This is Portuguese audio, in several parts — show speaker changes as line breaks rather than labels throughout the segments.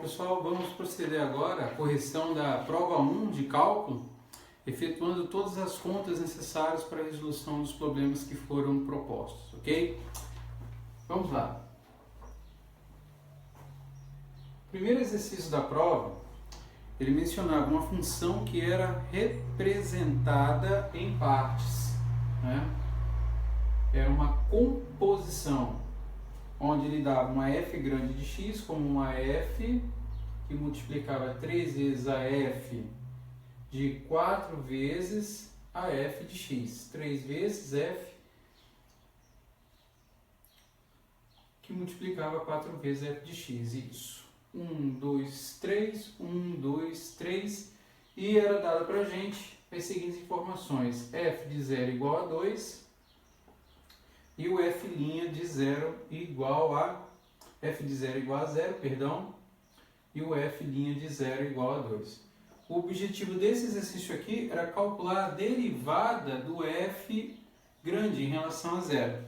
pessoal, vamos proceder agora à correção da prova 1 de cálculo, efetuando todas as contas necessárias para a resolução dos problemas que foram propostos, ok? Vamos lá. O primeiro exercício da prova, ele mencionava uma função que era representada em partes, né? Era uma composição, onde ele dava uma f grande de x como uma f que multiplicava 3 vezes a f de 4 vezes a f de x. 3 vezes f que multiplicava 4 vezes f de x. Isso. 1, 2, 3, 1, 2, 3. E era dada para a gente as seguintes informações. F de 0 igual a 2. E o f' de 0 igual a f de 0 igual a 0, perdão, e o f' de 0 igual a 2. O objetivo desse exercício aqui era calcular a derivada do f grande em relação a 0.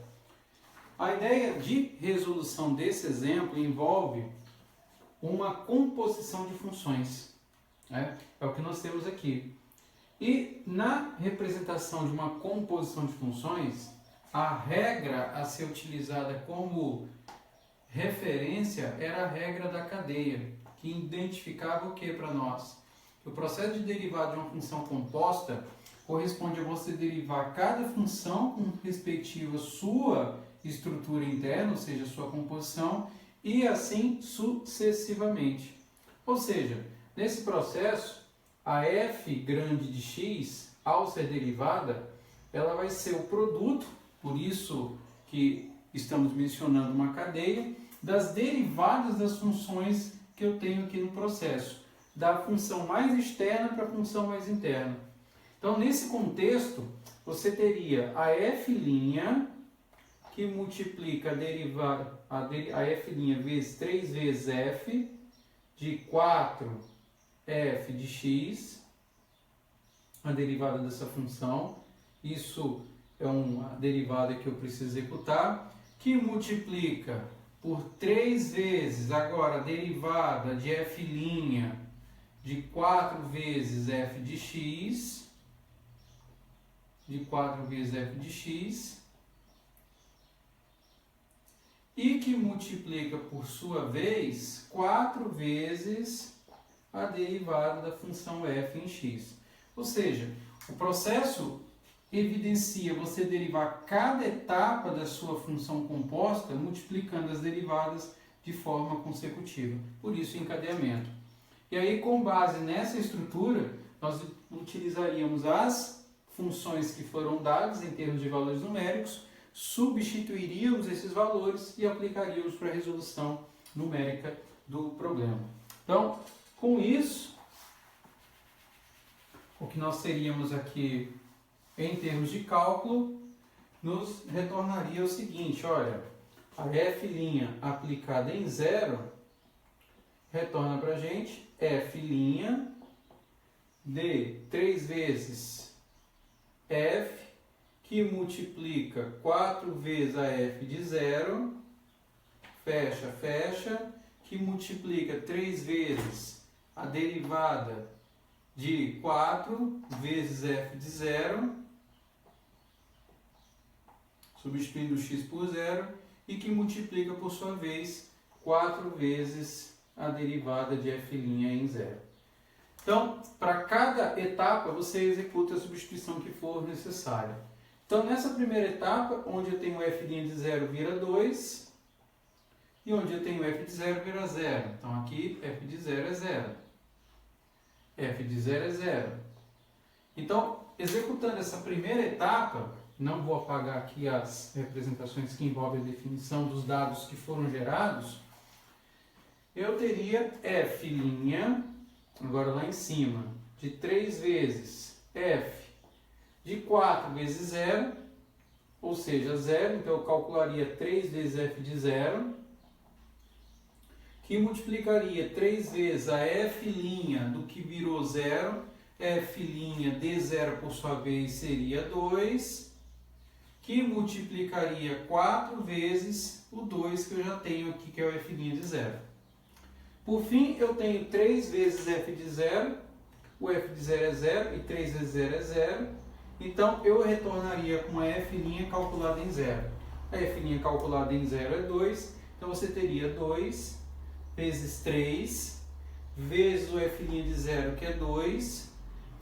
A ideia de resolução desse exemplo envolve uma composição de funções, né? É o que nós temos aqui. E na representação de uma composição de funções, a regra a ser utilizada como referência era a regra da cadeia, que identificava o que para nós? Que o processo de derivada de uma função composta corresponde a você derivar cada função com respectiva sua estrutura interna, ou seja, sua composição, e assim sucessivamente. Ou seja, nesse processo, a f grande de x, ao ser derivada, ela vai ser o produto, por isso que estamos mencionando uma cadeia, das derivadas das funções que eu tenho aqui no processo, da função mais externa para a função mais interna. Então, nesse contexto, você teria a f' que multiplica a derivada, a f' vezes 3 vezes f de 4f de x, a derivada dessa função. Isso é uma derivada que eu preciso executar, que multiplica por 3 vezes, agora, a derivada de f' de 4 vezes f de x, de 4 vezes f de x, e que multiplica, por sua vez, 4 vezes a derivada da função f em x. Ou seja, o processo evidencia você derivar cada etapa da sua função composta multiplicando as derivadas de forma consecutiva. Por isso, encadeamento. E aí, com base nessa estrutura, nós utilizaríamos as funções que foram dadas em termos de valores numéricos, substituiríamos esses valores e aplicaríamos para a resolução numérica do problema. Então, com isso, o que nós teríamos aqui em termos de cálculo, nos retornaria o seguinte, olha, a f' aplicada em 0 retorna para a gente f' de 3 vezes f, que multiplica 4 vezes a f de 0, fecha, fecha, que multiplica 3 vezes a derivada de 4 vezes f de 0, substituindo o x por 0, e que multiplica, por sua vez, 4 vezes a derivada de f' em 0. Então, para cada etapa, você executa a substituição que for necessária. Então, nessa primeira etapa, onde eu tenho f' de 0 vira 2, e onde eu tenho f de 0 vira 0. Então, aqui, f de 0 é 0. f de 0 é 0. Então, executando essa primeira etapa, não vou apagar aqui as representações que envolvem a definição dos dados que foram gerados, eu teria f', agora lá em cima, de 3 vezes f de 4 vezes 0, ou seja, 0, então eu calcularia 3 vezes f de 0, que multiplicaria 3 vezes a f' do que virou 0, f' de 0 por sua vez seria 2, que multiplicaria 4 vezes o 2 que eu já tenho aqui, que é o f' de 0. Por fim, eu tenho 3 vezes f de 0, o f de 0 é 0 e 3 vezes 0 é 0, então eu retornaria com a f' calculada em 0. A f' calculada em 0 é 2, então você teria 2 vezes 3, vezes o f' de 0, que é 2,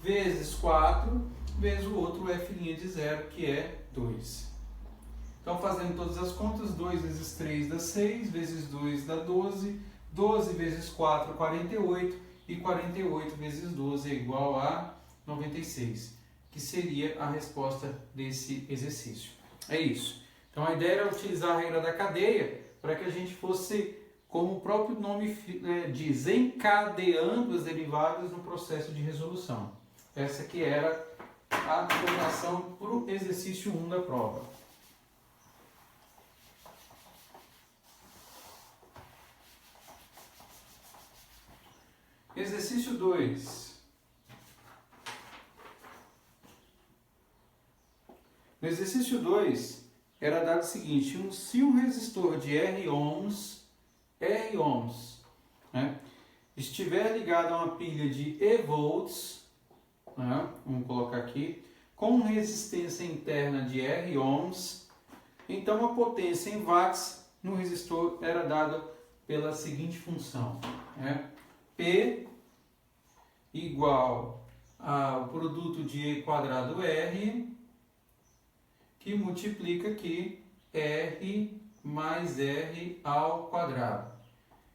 vezes 4, vezes o outro f' de 0, que é 2. Então, fazendo todas as contas, 2 vezes 3 dá 6, vezes 2 dá 12, 12 vezes 4, 48, e 48 vezes 12 é igual a 96, que seria a resposta desse exercício. É isso. Então, a ideia era utilizar a regra da cadeia para que a gente fosse, como o próprio nome diz, encadeando as derivadas no processo de resolução. Essa que era a formulação para o exercício 1 da prova. Exercício 2. No exercício 2, era dado o seguinte: se um resistor de R ohms, né, estiver ligado a uma pilha de E volts, né, vamos colocar aqui, com resistência interna de R ohms, então a potência em watts no resistor era dada pela seguinte função, né? P igual ao produto de E quadrado R, que multiplica aqui R mais R ao quadrado.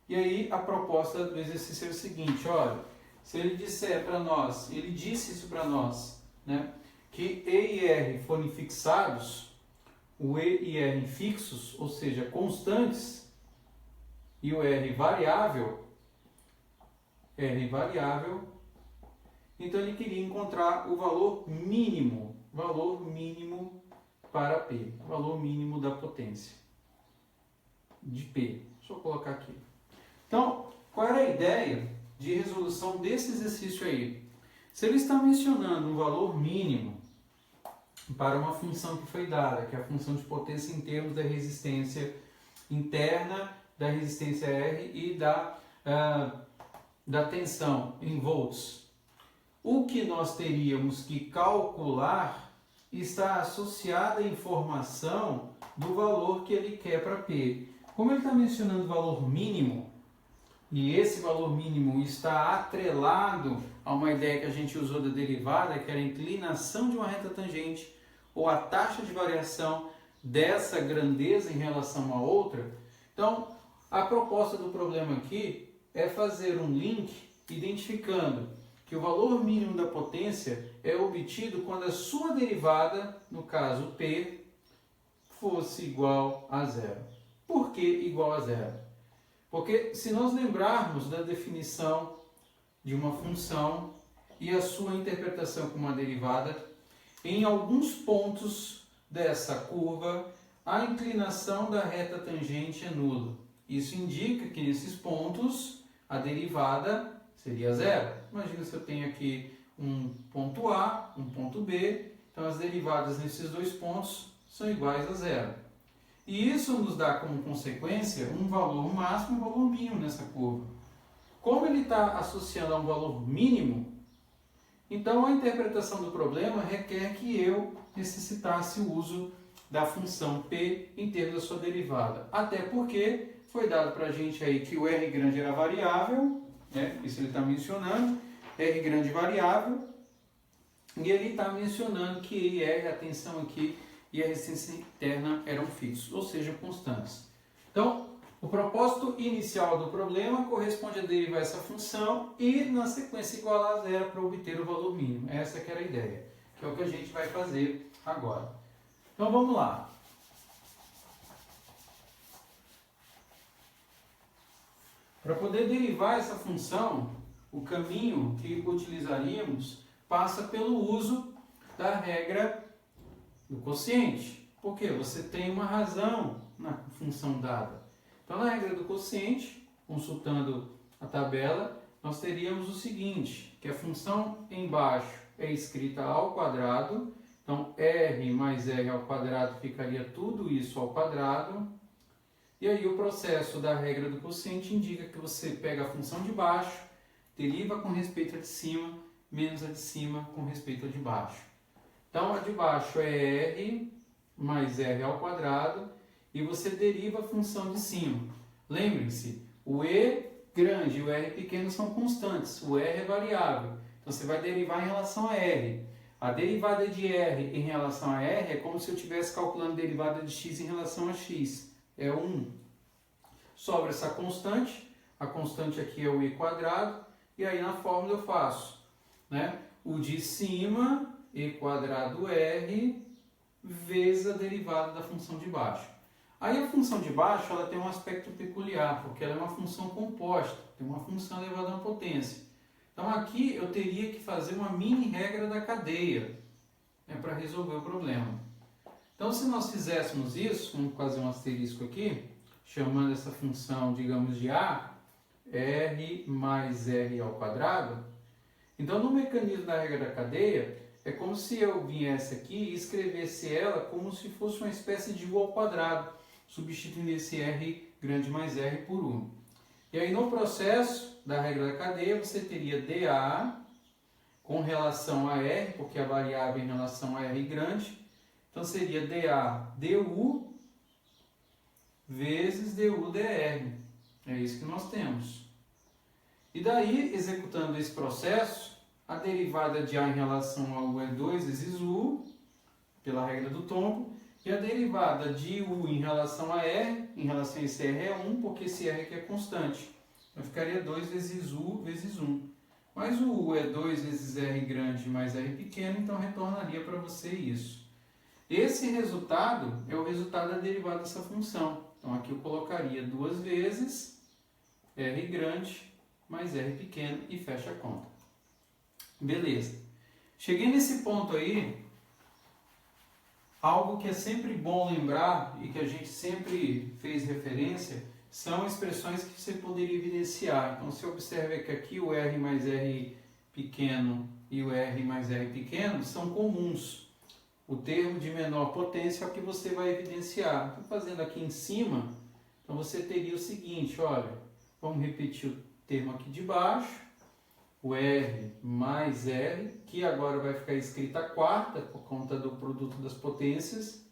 E aí a proposta do exercício é o seguinte, olha, se ele disser para nós, ele disse isso para nós, né, que E e R forem fixados, o E e R fixos, ou seja, constantes, e o R variável, então ele queria encontrar o valor mínimo para P, o valor mínimo da potência de P. Deixa eu colocar aqui. Então, qual era a ideia de resolução desse exercício aí? Se ele está mencionando um valor mínimo para uma função que foi dada, que é a função de potência em termos da resistência interna, da resistência R e da tensão em volts. O que nós teríamos que calcular está associada à informação do valor que ele quer para P. Como ele está mencionando valor mínimo, e esse valor mínimo está atrelado a uma ideia que a gente usou da derivada, que era a inclinação de uma reta tangente, ou a taxa de variação dessa grandeza em relação a outra, então a proposta do problema aqui é fazer um link identificando que o valor mínimo da potência é obtido quando a sua derivada, no caso P, fosse igual a zero. Por que igual a zero? Porque se nós lembrarmos da definição de uma função e a sua interpretação como uma derivada, em alguns pontos dessa curva, a inclinação da reta tangente é nula. Isso indica que nesses pontos a derivada seria zero. Imagina se eu tenho aqui um ponto A, um ponto B, então as derivadas nesses dois pontos são iguais a zero. E isso nos dá como consequência um valor máximo e um valor mínimo nessa curva. Como ele está associando a um valor mínimo, então a interpretação do problema requer que eu necessitasse o uso da função P em termos da sua derivada. Até porque foi dado para a gente aí que o R grande era variável, né? Isso ele está mencionando, R grande variável, e ele está mencionando que E e R, a tensão aqui, e a resistência interna eram fixos, ou seja, constantes. Então, o propósito inicial do problema corresponde a derivar essa função e, na sequência, igualar a zero para obter o valor mínimo. Essa que era a ideia, que é o que a gente vai fazer agora. Então, vamos lá. Para poder derivar essa função, o caminho que utilizaríamos passa pelo uso da regra do quociente. Por quê? Você tem uma razão na função dada. Então, na regra do quociente, consultando a tabela, nós teríamos o seguinte, que a função embaixo é escrita ao quadrado, então R mais R ao quadrado ficaria tudo isso ao quadrado, E aí o processo da regra do quociente indica que você pega a função de baixo, deriva com respeito à de cima, menos a de cima com respeito à de baixo. Então a de baixo é r mais r ao quadrado e você deriva a função de cima. Lembrem-se, o e grande e o r pequeno são constantes, o r é variável. Então você vai derivar em relação a r. A derivada de r em relação a r é como se eu estivesse calculando a derivada de x em relação a x. É 1. Sobra essa constante, a constante aqui é o e quadrado, e aí na fórmula eu faço, né, o de cima, e quadrado r, vezes a derivada da função de baixo. Aí a função de baixo ela tem um aspecto peculiar, porque ela é uma função composta, tem uma função elevada a uma potência. Então aqui eu teria que fazer uma mini regra da cadeia, né, para resolver o problema. Então se nós fizéssemos isso, vamos fazer um asterisco aqui, chamando essa função, digamos, de a, r mais r ao quadrado. Então no mecanismo da regra da cadeia, é como se eu viesse aqui e escrevesse ela como se fosse uma espécie de u ao quadrado, substituindo esse r grande mais r por 1. E aí no processo da regra da cadeia, você teria dA com relação a r, porque a variável é em relação a r grande. Então seria dA du vezes du dr. É isso que nós temos. E daí, executando esse processo, a derivada de a em relação a u é 2 vezes u, pela regra do tombo, e a derivada de u em relação a r, em relação a esse r é 1, porque esse r aqui é constante. Então ficaria 2 vezes u vezes 1. Mas o u é 2 vezes r grande mais r pequeno, então retornaria para você isso. Esse resultado é o resultado da derivada dessa função. Então aqui eu colocaria 2 vezes r grande mais r pequeno e fecha a conta. Beleza. Cheguei nesse ponto aí, algo que é sempre bom lembrar e que a gente sempre fez referência são expressões que você poderia evidenciar. Então você observa que aqui o r mais r pequeno e o r mais r pequeno são comuns. O termo de menor potência é o que você vai evidenciar. Estou fazendo aqui em cima, então você teria o seguinte, olha, vamos repetir o termo aqui de baixo, o R mais R, que agora vai ficar escrita a quarta, por conta do produto das potências.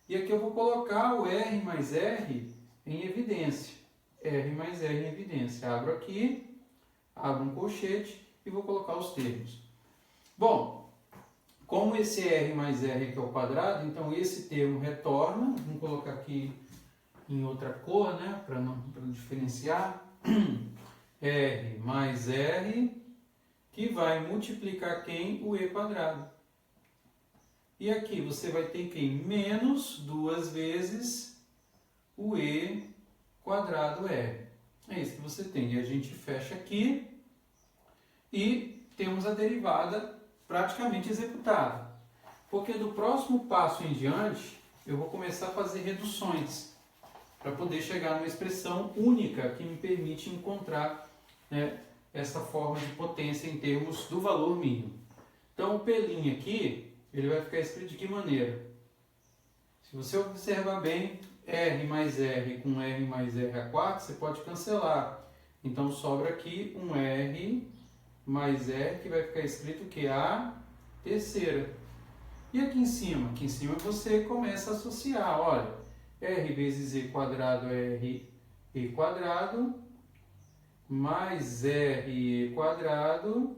E aqui eu vou colocar o R mais R em evidência. R mais R em evidência. Abro aqui, abro um colchete e vou colocar os termos. Bom, como esse R mais R aqui é ao quadrado, então esse termo retorna. Vamos colocar aqui em outra cor, né, para diferenciar. R mais R, que vai multiplicar quem? O e quadrado. E aqui você vai ter que menos 2 vezes o e quadrado r. É isso que você tem. E a gente fecha aqui e temos a derivada praticamente executada. Porque do próximo passo em diante, eu vou começar a fazer reduções para poder chegar numa expressão única que me permite encontrar, né, essa forma de potência em termos do valor mínimo. Então o P' aqui, ele vai ficar escrito de que maneira? Se você observar bem, R mais R com R mais R a 4, você pode cancelar. Então sobra aqui um R mais R, que vai ficar escrito que a terceira. E aqui em cima? Aqui em cima você começa a associar, olha, R vezes E quadrado é R E quadrado, mais r quadrado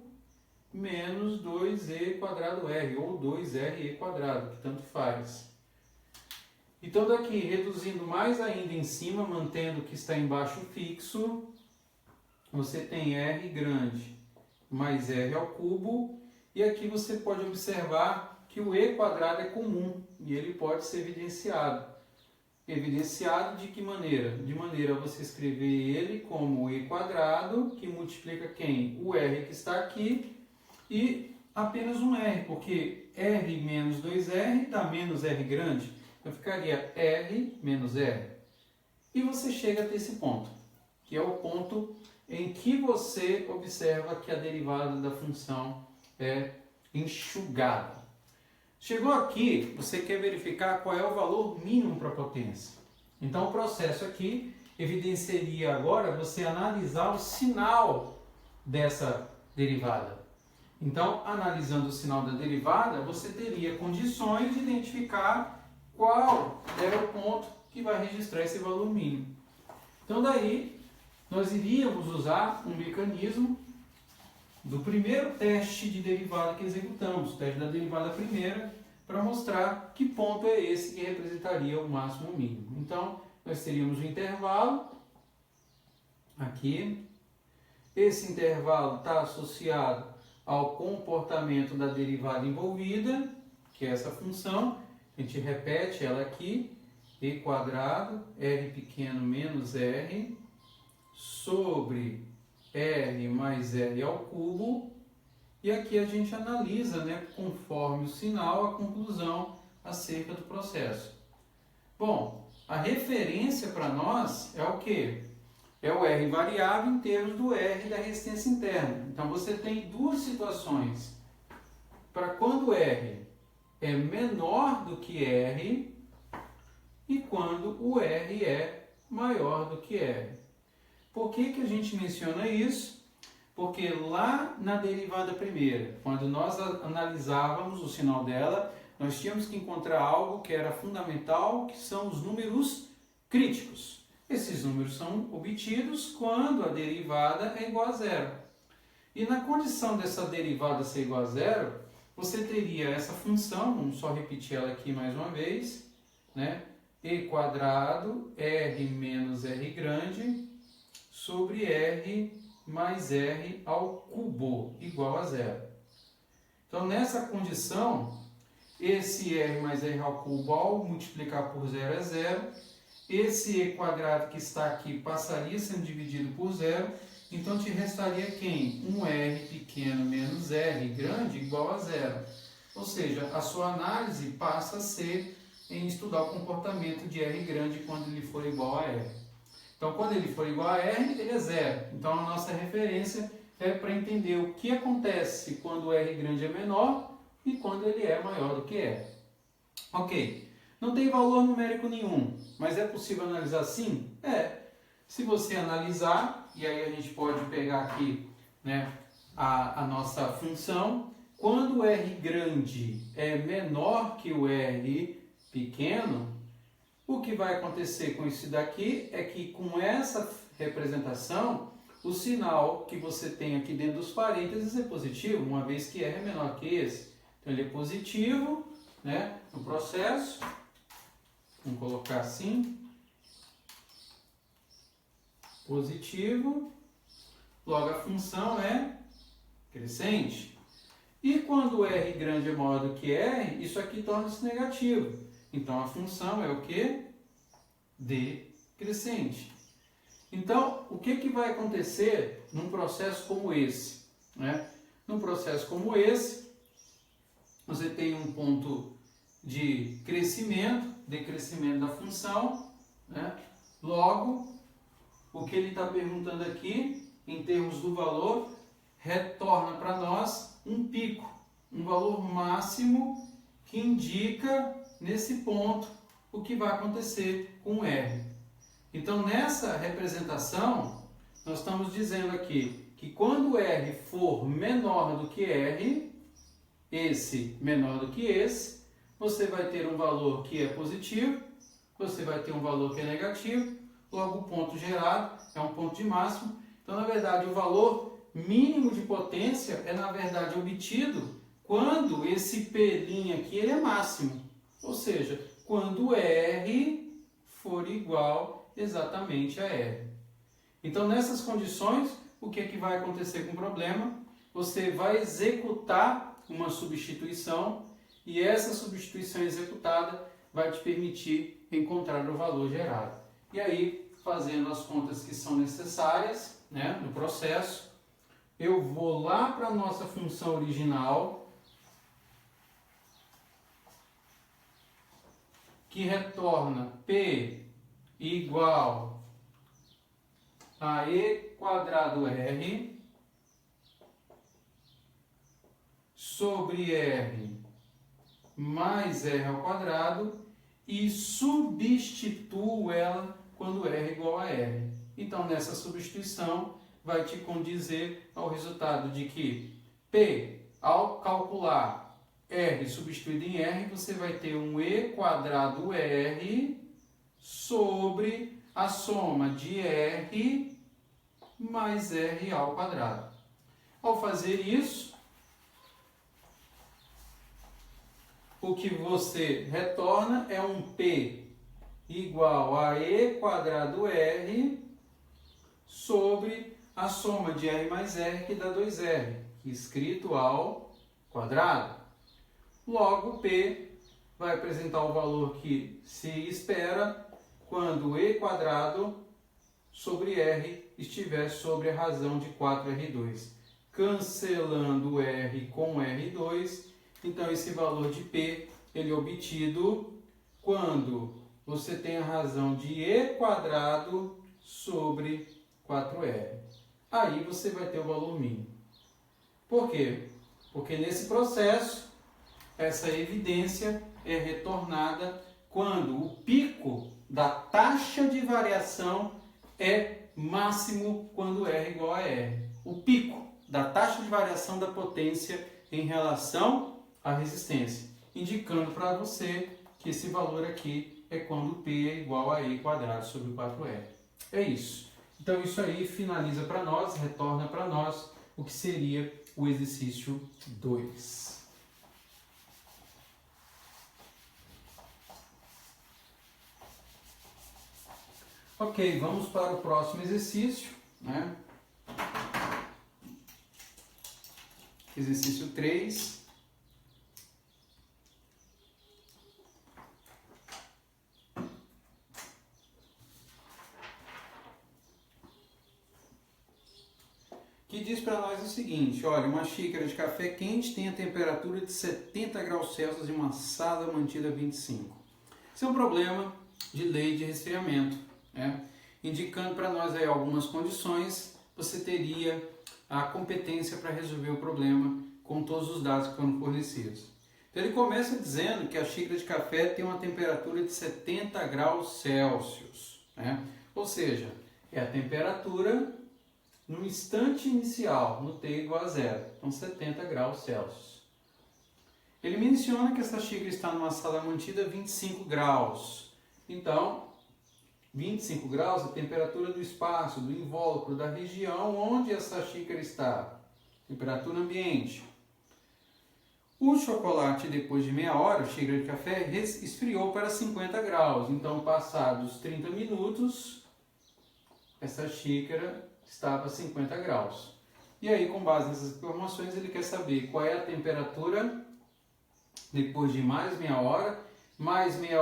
menos 2e quadrado r, ou 2re quadrado, que tanto faz. Então daqui, reduzindo mais ainda em cima, mantendo o que está embaixo fixo, você tem r grande mais r ao cubo, e aqui você pode observar que o e quadrado é comum, e ele pode ser evidenciado. Evidenciado de que maneira? De maneira a você escrever ele como e quadrado, que multiplica quem? O r que está aqui, e apenas um r, porque r menos 2r dá menos r grande. Então ficaria r menos r. E você chega até esse ponto, que é o ponto em que você observa que a derivada da função é enxugada. Chegou aqui, você quer verificar qual é o valor mínimo para a potência. Então, o processo aqui evidenciaria agora você analisar o sinal dessa derivada. Então, analisando o sinal da derivada, você teria condições de identificar qual é o ponto que vai registrar esse valor mínimo. Então, daí, nós iríamos usar um mecanismo do primeiro teste de derivada que executamos, o teste da derivada primeira, para mostrar que ponto é esse que representaria o máximo ou mínimo. Então, nós teríamos um intervalo aqui. Esse intervalo está associado ao comportamento da derivada envolvida, que é essa função. A gente repete ela aqui, e quadrado, r pequeno menos r, sobre r mais r ao cubo. E aqui a gente analisa, né, conforme o sinal, a conclusão acerca do processo. Bom, a referência para nós é o quê? É o R variável em termos do R da resistência interna. Então, você tem duas situações. Para quando R é menor do que R e quando o R é maior do que R. Por que a gente menciona isso? Porque lá na derivada primeira, quando nós analisávamos o sinal dela, nós tínhamos que encontrar algo que era fundamental, que são os números críticos. Esses números são obtidos quando a derivada é igual a zero. E na condição dessa derivada ser igual a zero, você teria essa função, vamos só repetir ela aqui mais uma vez, né? E quadrado, R menos R grande, sobre R mais R ao cubo, igual a zero. Então, nessa condição, esse R mais R ao cubo, ao multiplicar por zero, é zero. Esse E quadrado que está aqui passaria sendo dividido por zero. Então, te restaria quem? Um R pequeno menos R grande igual a zero. Ou seja, a sua análise passa a ser em estudar o comportamento de R grande quando ele for igual a R. Então, quando ele for igual a R, ele é zero. Então, a nossa referência é para entender o que acontece quando o R grande é menor e quando ele é maior do que R. Ok. Não tem valor numérico nenhum, mas é possível analisar sim? É. Se você analisar, e aí a gente pode pegar aqui, né, a nossa função, quando o R grande é menor que o R pequeno, o que vai acontecer com isso daqui é que com essa representação, o sinal que você tem aqui dentro dos parênteses é positivo, uma vez que R é menor que esse. Então ele é positivo, né, no processo. Vamos colocar assim. Positivo. Logo a função é crescente. E quando o R grande é maior do que R, isso aqui torna-se negativo. Então, a função é o quê? Decrescente. Então, o que vai acontecer num processo como esse? Né? Num processo como esse, você tem um ponto de crescimento, decrescimento da função. Né? Logo, o que ele está perguntando aqui, em termos do valor, retorna para nós um pico, um valor máximo que indica nesse ponto o que vai acontecer com o R. Então, nessa representação, nós estamos dizendo aqui que quando o R for menor do que R, esse menor do que esse, você vai ter um valor que é positivo, você vai ter um valor que é negativo, logo o ponto gerado é um ponto de máximo. Então, na verdade, o valor mínimo de potência é, na verdade, obtido quando esse P' aqui ele é máximo. Ou seja, quando R for igual exatamente a R. Então, nessas condições, o que é que vai acontecer com o problema? Você vai executar uma substituição e essa substituição executada vai te permitir encontrar o valor gerado. E aí, fazendo as contas que são necessárias, né, no processo, eu vou lá para a nossa função original, que retorna P igual a E quadrado R sobre R mais R ao quadrado, e substituo ela quando R é igual a R. Então, nessa substituição, vai te condizer ao resultado de que P, ao calcular R substituído em R, você vai ter um E quadrado R sobre a soma de R mais R ao quadrado. Ao fazer isso, o que você retorna é um P igual a E quadrado R sobre a soma de R mais R, que dá 2R, escrito ao quadrado. Logo, P vai apresentar o valor que se espera quando E quadrado sobre R estiver sobre a razão de 4R2. Cancelando R com R2, então esse valor de P ele é obtido quando você tem a razão de E quadrado sobre 4R. Aí você vai ter o valor mínimo. Por quê? Porque nesse processo, essa evidência é retornada quando o pico da taxa de variação é máximo quando R é igual a R. O pico da taxa de variação da potência em relação à resistência, indicando para você que esse valor aqui é quando P é igual a E quadrado sobre 4R. É isso. Então isso aí finaliza para nós, retorna para nós o que seria o exercício 2. Ok, vamos para o próximo exercício, né? Exercício 3. Que diz para nós o seguinte, olha, uma xícara de café quente tem a temperatura de 70 graus Celsius em uma sala mantida a 25. Esse é um problema de lei de resfriamento, né? Indicando para nós aí algumas condições, você teria a competência para resolver o problema com todos os dados que foram fornecidos. Então ele começa dizendo que a xícara de café tem uma temperatura de 70 graus Celsius, né? Ou seja, é a temperatura no instante inicial, no T igual a 0, então 70 graus Celsius. Ele menciona que essa xícara está numa sala mantida a 25 graus. Então, 25 graus é a temperatura do espaço, do invólucro, da região onde essa xícara está. Temperatura ambiente. O chocolate, depois de meia hora, a xícara de café, esfriou para 50 graus. Então, passados 30 minutos, essa xícara estava a 50 graus. E aí, com base nessas informações, ele quer saber qual é a temperatura depois de mais meia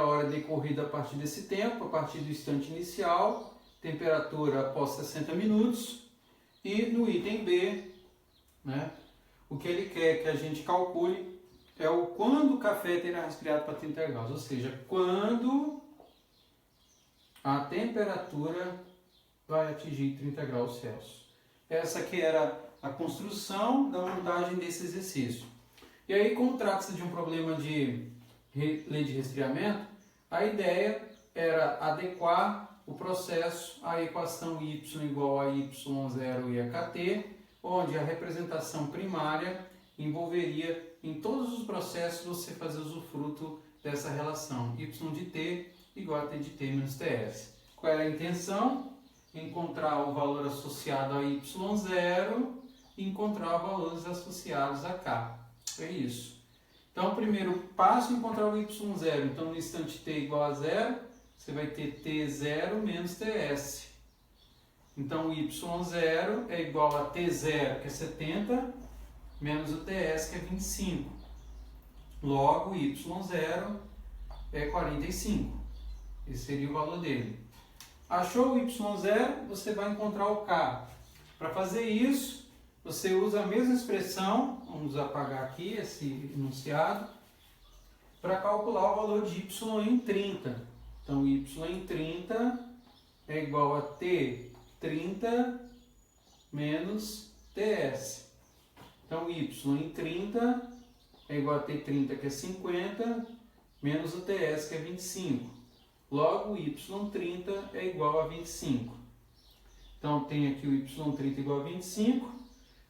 hora decorrida a partir desse tempo, a partir do instante inicial, temperatura após 60 minutos, e no item B, né, o que ele quer que a gente calcule é o quando o café terá resfriado para 30 graus, ou seja, quando a temperatura vai atingir 30 graus Celsius. Essa que era a construção da montagem desse exercício. E aí, como trata-se de um problema de lei de resfriamento, a ideia era adequar o processo à equação y igual a y0 e a kt, onde a representação primária envolveria em todos os processos você fazer usufruto dessa relação y de t igual a t de t menos ts. Qual era a intenção? Encontrar o valor associado a y0 e encontrar valores associados a k. É isso. Então, o primeiro passo é encontrar o y0. Então, no instante t igual a 0, você vai ter t0 menos ts. Então, o y0 é igual a t0, que é 70, menos o ts, que é 25. Logo, y0 é 45. Esse seria o valor dele. Achou o y0, você vai encontrar o k. Para fazer isso, você usa a mesma expressão, vamos apagar aqui esse enunciado, para calcular o valor de y em 30. Então, y em 30 é igual a t30 menos ts. Então, y em 30 é igual a t30, que é 50, menos o TS, que é 25. Logo, o y30 é igual a 25. Então, tem aqui o y30 igual a 25.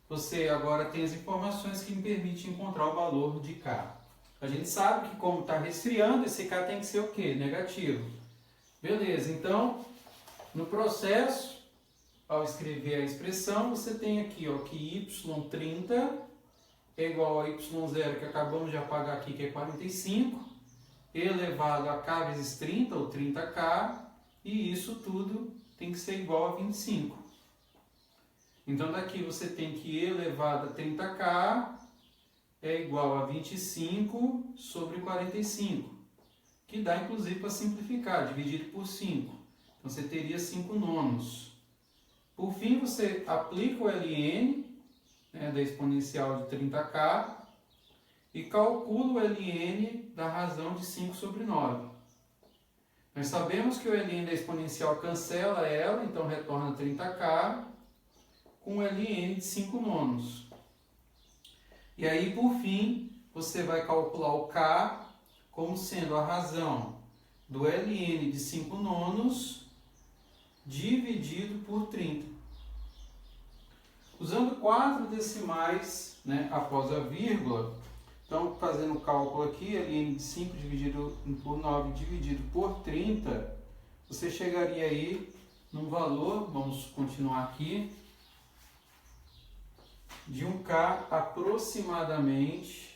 Você agora tem as informações que me permitem encontrar o valor de K. A gente sabe que, como está resfriando, esse K tem que ser o quê? Negativo. Beleza, então, no processo, ao escrever a expressão, você tem aqui ó, que y30 é igual a y0, que acabamos de apagar aqui, que é 45, elevado a K vezes 30, ou 30K, e isso tudo tem que ser igual a 25. Então, daqui você tem que elevado a 30K é igual a 25 sobre 45, que dá, inclusive, para simplificar, dividido por 5. Então, você teria 5 nonos. Por fim, você aplica o ln, né, da exponencial de 30K, e calcula o ln da razão de 5 sobre 9. Nós sabemos que o ln da exponencial cancela ela, então retorna 30K, com o ln de 5 nonos. E aí, por fim, você vai calcular o K como sendo a razão do ln de 5 nonos dividido por 30. Usando 4 decimais, né, após a vírgula, então, fazendo o cálculo aqui, ln de 5 dividido por 9 dividido por 30, você chegaria aí num valor, vamos continuar aqui, de um K aproximadamente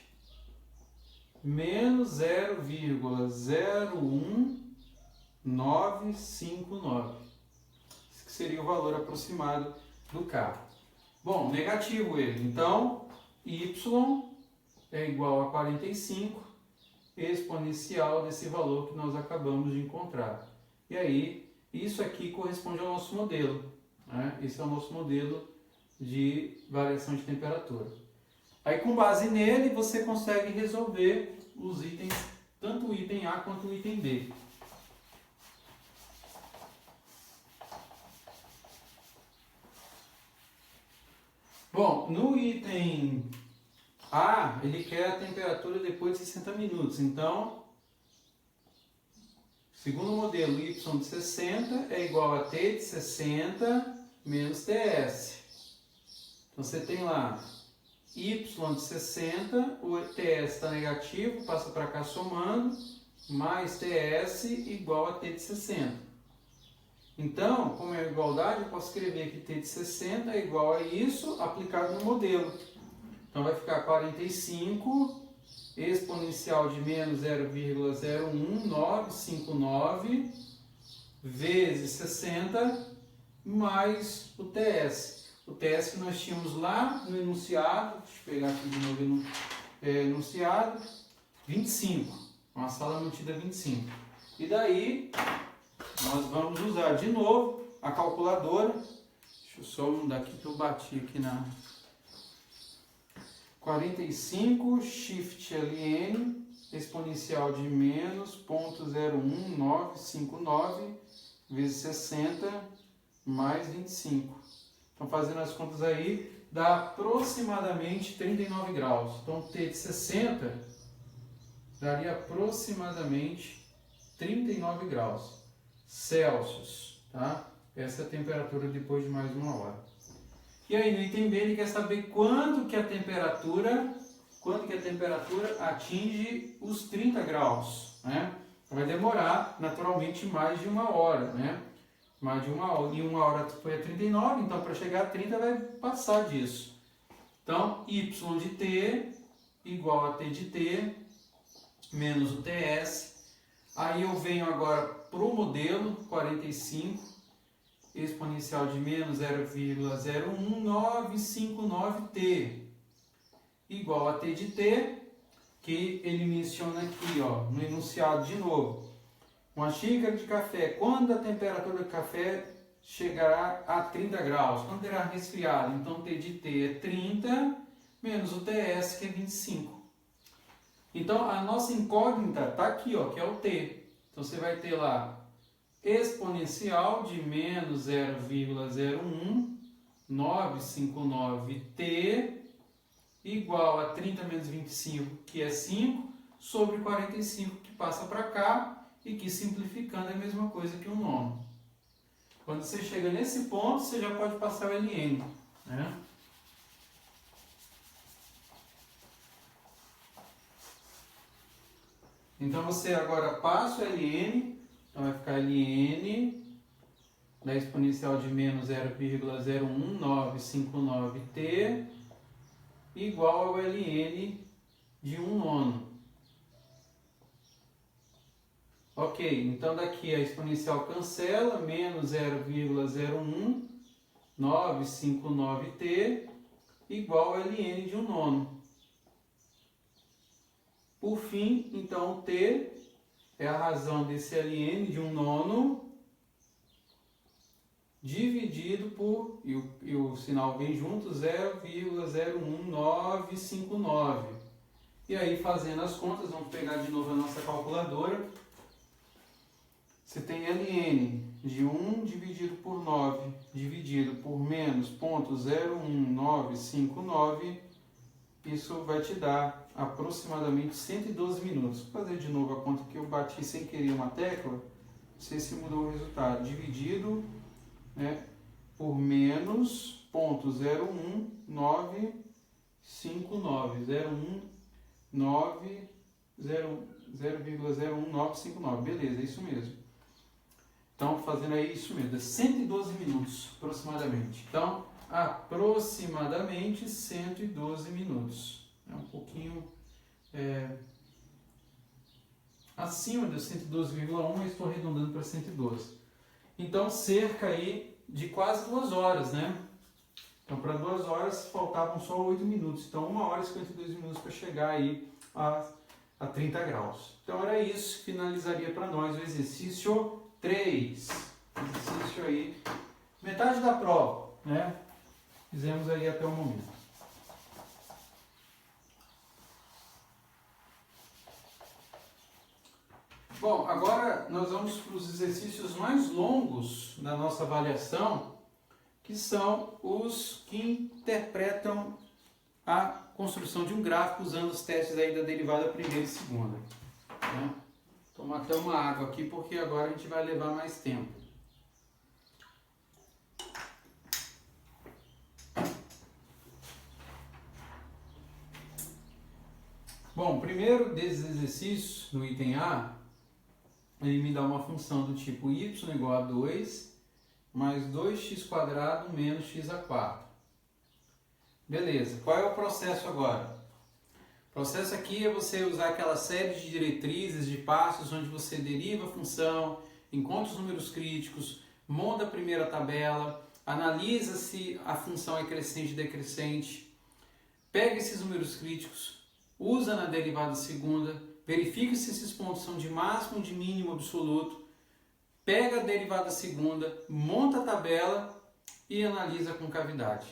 menos 0,01959. Esse que seria o valor aproximado do K. Bom, negativo ele. Então, y é igual a 45, exponencial desse valor que nós acabamos de encontrar. E aí, isso aqui corresponde ao nosso modelo, né? Esse é o nosso modelo de variação de temperatura. Aí, com base nele, você consegue resolver os itens, tanto o item A quanto o item B. Bom, no item A, ele quer a temperatura depois de 60 minutos. Então, segundo o modelo, y de 60 é igual a t de 60 menos ts. Então, você tem lá y de 60, o ts está negativo, passa para cá somando, mais ts igual a t de 60. Então, como é igualdade, eu posso escrever que t de 60 é igual a isso aplicado no modelo. Então, vai ficar 45 exponencial de menos 0,01959 vezes 60 mais o TS. O TS que nós tínhamos lá no enunciado, deixa eu pegar aqui de novo no enunciado, 25. Uma sala mantida 25. E daí, nós vamos usar de novo a calculadora. Deixa eu só mudar aqui que eu bati aqui na 45 shift ln exponencial de menos 0,01959 vezes 60 mais 25. Então, fazendo as contas aí, dá aproximadamente 39 graus. Então, T de 60 daria aproximadamente 39 graus Celsius, tá? Essa é a temperatura depois de mais uma hora. E aí, no item B, ele quer saber quando que a temperatura atinge os 30 graus, né? Vai demorar, naturalmente, mais de uma hora, né? Mais de uma hora. E uma hora foi a 39, então para chegar a 30 vai passar disso. Então, y de t igual a t de t menos o ts. Aí eu venho agora para o modelo 45, exponencial de menos 0,01959t igual a t de t, que ele menciona aqui, ó, no enunciado de novo. Uma xícara de café, quando a temperatura do café chegará a 30 graus? Quando terá resfriado? Então, T de T é 30 menos o TS, que é 25. Então, a nossa incógnita está aqui, ó, que é o T. Então, você vai ter lá exponencial de menos 0,01959t igual a 30 menos 25, que é 5, sobre 45, que passa para cá e que simplificando é a mesma coisa que 1/9. Quando você chega nesse ponto, você já pode passar o ln, né? Então você agora passa o ln, então vai ficar ln da exponencial de menos 0,01959t igual ao ln de 1/9. Ok, então daqui a exponencial cancela, menos 0,01959t igual ao ln de 1/9. Por fim, então, t é a razão desse ln de 1/9 dividido por, e o sinal vem junto, 0,01959. E aí, fazendo as contas, vamos pegar de novo a nossa calculadora. Você tem ln de 1 dividido por 9 dividido por menos 0,01959. Isso vai te dar aproximadamente 112 minutos. Vou fazer de novo a conta que eu bati sem querer uma tecla. Não sei se mudou o resultado. Dividido, né, por menos 0,01959. Beleza, é isso mesmo. Então, fazendo aí isso mesmo, 112 minutos aproximadamente. Então, aproximadamente 112 minutos. É um pouquinho acima dos 112,1, mas estou arredondando para 112. Então, cerca aí de quase 2 horas, né? Então, para 2 horas faltavam só 8 minutos. Então, 1 hora e 52 minutos para chegar aí a 30 graus. Então, era isso. Finalizaria para nós o exercício 3. Exercício aí, metade da prova, né? Fizemos aí até o momento. Bom, agora nós vamos para os exercícios mais longos da nossa avaliação, que são os que interpretam a construção de um gráfico usando os testes aí da derivada primeira e segunda. Né? Tomar até uma água aqui porque agora a gente vai levar mais tempo. Bom, primeiro desses exercícios, no item A, ele me dá uma função do tipo y igual a 2 mais 2x² menos x². Beleza, qual é o processo agora? O processo aqui é você usar aquela série de diretrizes, de passos, onde você deriva a função, encontra os números críticos, monta a primeira tabela, analisa se a função é crescente ou decrescente, pega esses números críticos, usa na derivada segunda, verifica se esses pontos são de máximo ou de mínimo absoluto, pega a derivada segunda, monta a tabela e analisa com cavidade,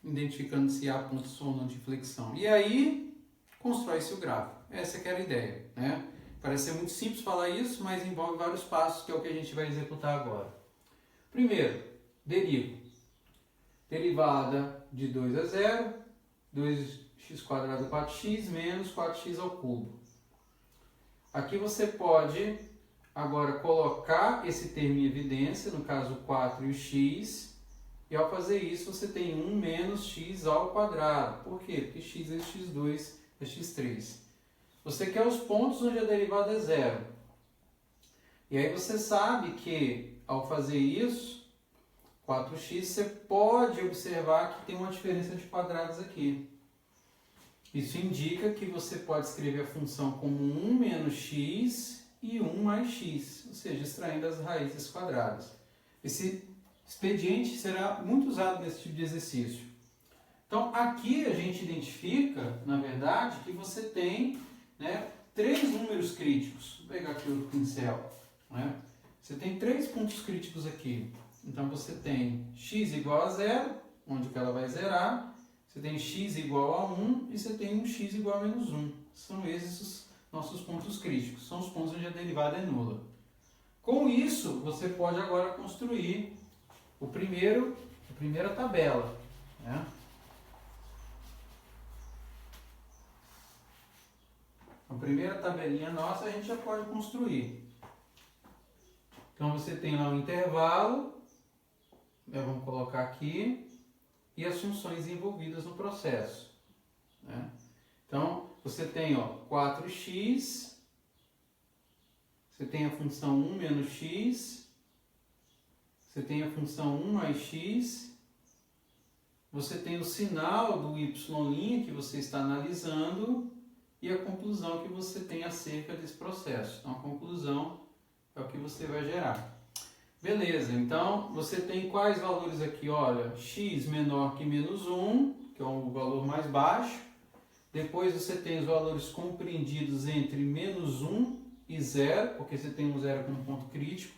identificando se há pontos ou não de flexão. E aí, constrói-se o gráfico. Essa que era a ideia, né? Parece ser muito simples falar isso, mas envolve vários passos, que é o que a gente vai executar agora. Primeiro, derivo. Derivada de 2 a 0, 2x² 4x menos 4x ao cubo. Aqui você pode agora colocar esse termo em evidência, no caso 4 e o x, e ao fazer isso você tem 1 menos x ao quadrado. Por quê? Porque x é x2 é x3. Você quer os pontos onde a derivada é zero. E aí você sabe que ao fazer isso, 4x, você pode observar que tem uma diferença de quadrados aqui. Isso indica que você pode escrever a função como 1 menos x e 1 mais x, ou seja, extraindo as raízes quadradas. Esse expediente será muito usado nesse tipo de exercício. Então, aqui a gente identifica, na verdade, que você tem, né, 3 números críticos. Vou pegar aqui o pincel. Né? Você tem 3 pontos críticos aqui. Então, você tem x igual a 0, onde que ela vai zerar. Você tem x igual a 1 e você tem um x igual a menos 1. São esses os nossos pontos críticos. São os pontos onde a derivada é nula. Com isso, você pode agora construir a primeira tabela. Né? A primeira tabelinha nossa a gente já pode construir. Então você tem lá um intervalo, vamos colocar aqui, e as funções envolvidas no processo, né? Então você tem 4x, você tem a função 1 menos x, você tem a função 1 mais x, você tem o sinal do y' que você está analisando e a conclusão que você tem acerca desse processo. Então a conclusão é o que você vai gerar. Beleza, então você tem quais valores aqui? Olha, x menor que menos 1, que é o valor mais baixo. Depois você tem os valores compreendidos entre menos 1 e 0, porque você tem um 0 como ponto crítico.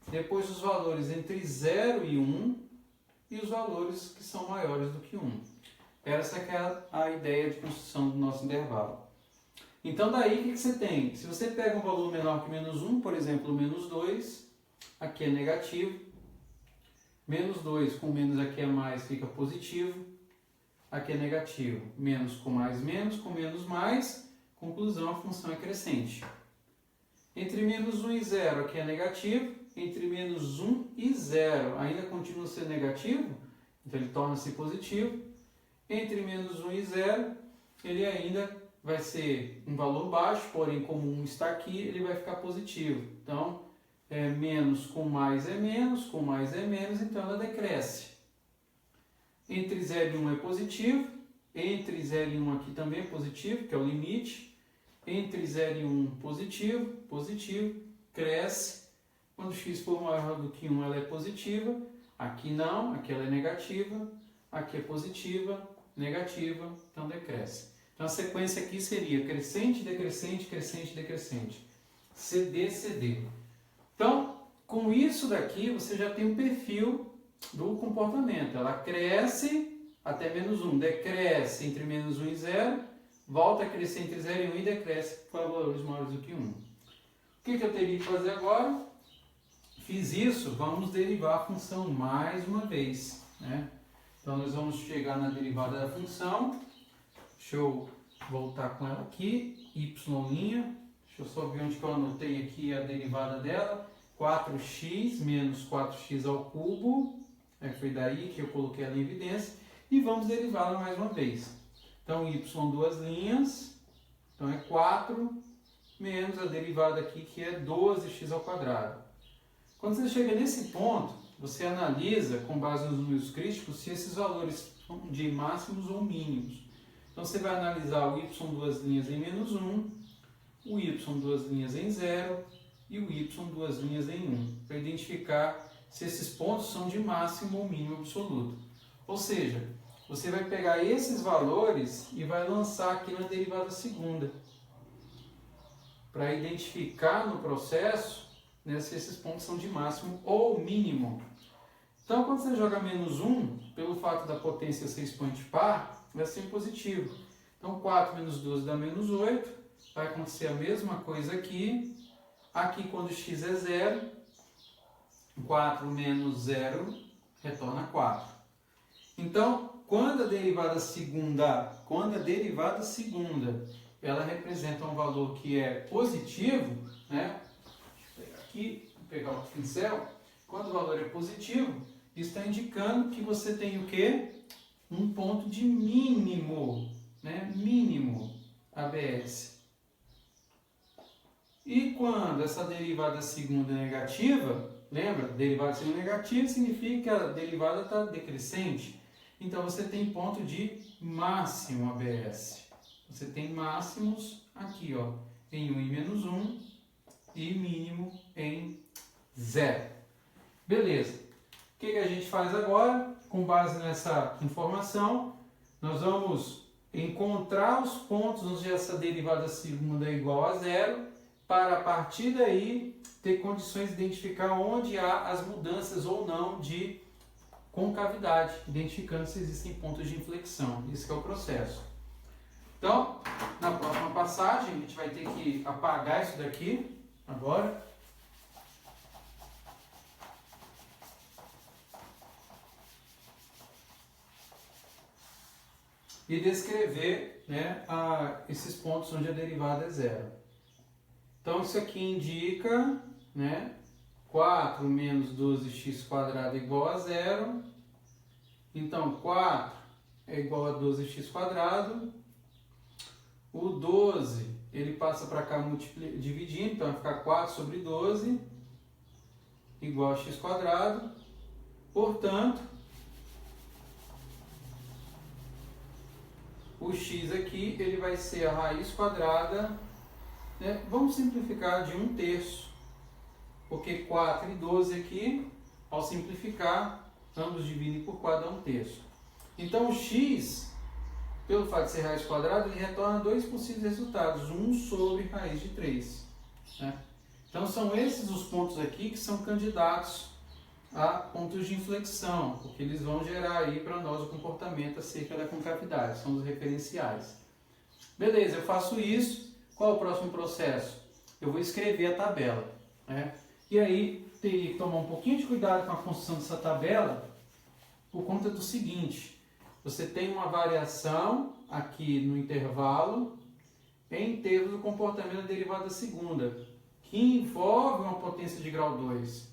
Depois os valores entre 0 e 1 e os valores que são maiores do que 1. Essa que é a ideia de construção do nosso intervalo. Então daí o que você tem? Se você pega um valor menor que menos 1, por exemplo, menos 2, aqui é negativo. Menos 2 com menos aqui é mais, fica positivo. Aqui é negativo. Menos com menos mais. Conclusão, a função é crescente. Entre menos 1 e 0, aqui é negativo. Entre menos 1 e 0, ainda continua sendo negativo, então ele torna-se positivo. Entre menos 1 e 0, ele ainda vai ser um valor baixo, porém como 1 está aqui, ele vai ficar positivo. Então, menos com mais é menos, com mais é menos, então ela decresce. Entre 0 e 1 é positivo, entre 0 e 1 aqui também é positivo, que é o limite. Entre 0 e 1, positivo, positivo, cresce. Quando x for maior do que 1, ela é positiva. Aqui não, aqui ela é negativa. Aqui é positiva, negativa, então decresce. Então a sequência aqui seria crescente, decrescente, crescente, decrescente. CD, CD. Então, com isso daqui, você já tem um perfil do comportamento. Ela cresce até menos 1, decresce entre menos 1 e 0, volta a crescer entre 0 e 1 e decresce para valores maiores do que 1. O que eu teria que fazer agora? Fiz isso, vamos derivar a função mais uma vez, né? Então nós vamos chegar na derivada da função. Deixa eu voltar com ela aqui, y', deixa eu só ver onde que eu anotei aqui a derivada dela, 4x menos 4x ao cubo, foi daí que eu coloquei ela em evidência, e vamos derivá-la mais uma vez. Então y duas linhas, então é 4 menos a derivada aqui que é 12x ao quadrado. Quando você chega nesse ponto, você analisa com base nos números críticos se esses valores são de máximos ou mínimos. Então você vai analisar o y duas linhas em menos 1, o y duas linhas em 0 e o y duas linhas em 1, para identificar se esses pontos são de máximo ou mínimo absoluto. Ou seja, você vai pegar esses valores e vai lançar aqui na derivada segunda, para identificar no processo, né, se esses pontos são de máximo ou mínimo. Então, quando você joga menos 1, pelo fato da potência ser expoente par, vai ser positivo. Então, 4 menos 12 dá menos 8. Vai acontecer a mesma coisa aqui. Aqui, quando x é 0, 4 menos 0 retorna 4. Então, quando a derivada segunda, ela representa um valor que é positivo, né? Deixa eu pegar aqui, vou pegar o pincel. Quando o valor é positivo, isso está indicando que você tem o quê? Um ponto de mínimo, né? Mínimo ABS. E quando essa derivada segunda é negativa, lembra? Derivada segunda negativa significa que a derivada está decrescente. Então você tem ponto de máximo ABS. Você tem máximos aqui, ó, em 1 e menos 1 e mínimo em 0. Beleza. O que a gente faz agora? Com base nessa informação, nós vamos encontrar os pontos onde essa derivada segunda é igual a 0, para a partir daí ter condições de identificar onde há as mudanças ou não de concavidade, identificando se existem pontos de inflexão. Esse que é o processo. Então, na próxima passagem, a gente vai ter que apagar isso daqui agora. e descrever, né, esses pontos onde a derivada é zero. Então isso aqui indica, né, 4 menos 12x² é igual a zero. Então 4 é igual a 12x². O 12 ele passa para cá dividindo, então vai ficar 4 sobre 12 igual a x². Portanto, o x aqui ele vai ser a raiz quadrada, né? Vamos simplificar de 1/3, porque 4 e 12 aqui, ao simplificar, ambos dividem por 4 dá 1/3. Então o x, pelo fato de ser raiz quadrada, ele retorna dois possíveis resultados, 1 sobre raiz de 3. Né? Então são esses os pontos aqui que são candidatos a pontos de inflexão, porque eles vão gerar aí para nós o comportamento acerca da concavidade, são os referenciais. Beleza, eu faço isso, qual é o próximo processo? Eu vou escrever a tabela. Né? E aí teria que tomar um pouquinho de cuidado com a construção dessa tabela, por conta do seguinte: você tem uma variação aqui no intervalo em termos do comportamento da derivada segunda, que envolve uma potência de grau 2.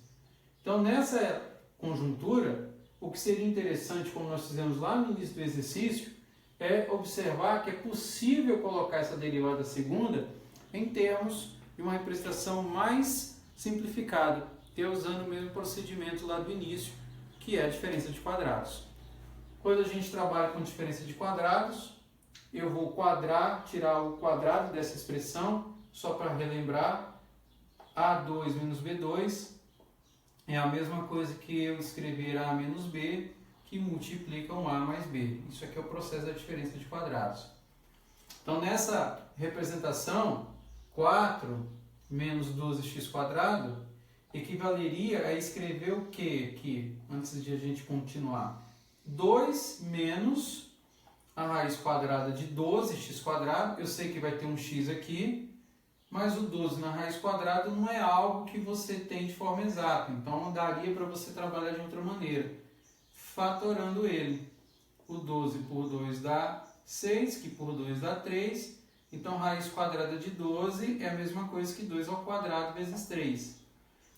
Então, nessa conjuntura, o que seria interessante, como nós fizemos lá no início do exercício, é observar que é possível colocar essa derivada segunda em termos de uma representação mais simplificada, que é usando o mesmo procedimento lá do início, que é a diferença de quadrados. Quando a gente trabalha com diferença de quadrados, eu vou tirar o quadrado dessa expressão, só para relembrar, A2 menos B2 é a mesma coisa que eu escrever A menos B, que multiplica um A mais B. Isso aqui é o processo da diferença de quadrados. Então, nessa representação, 4 menos 12x² equivaleria a escrever o que aqui, antes de a gente continuar? 2 menos a raiz quadrada de 12x², eu sei que vai ter um x aqui, mas o 12 na raiz quadrada não é algo que você tem de forma exata, então não daria para você trabalhar de outra maneira, fatorando ele. O 12 por 2 dá 6, que por 2 dá 3, então raiz quadrada de 12 é a mesma coisa que 2 ao quadrado vezes 3.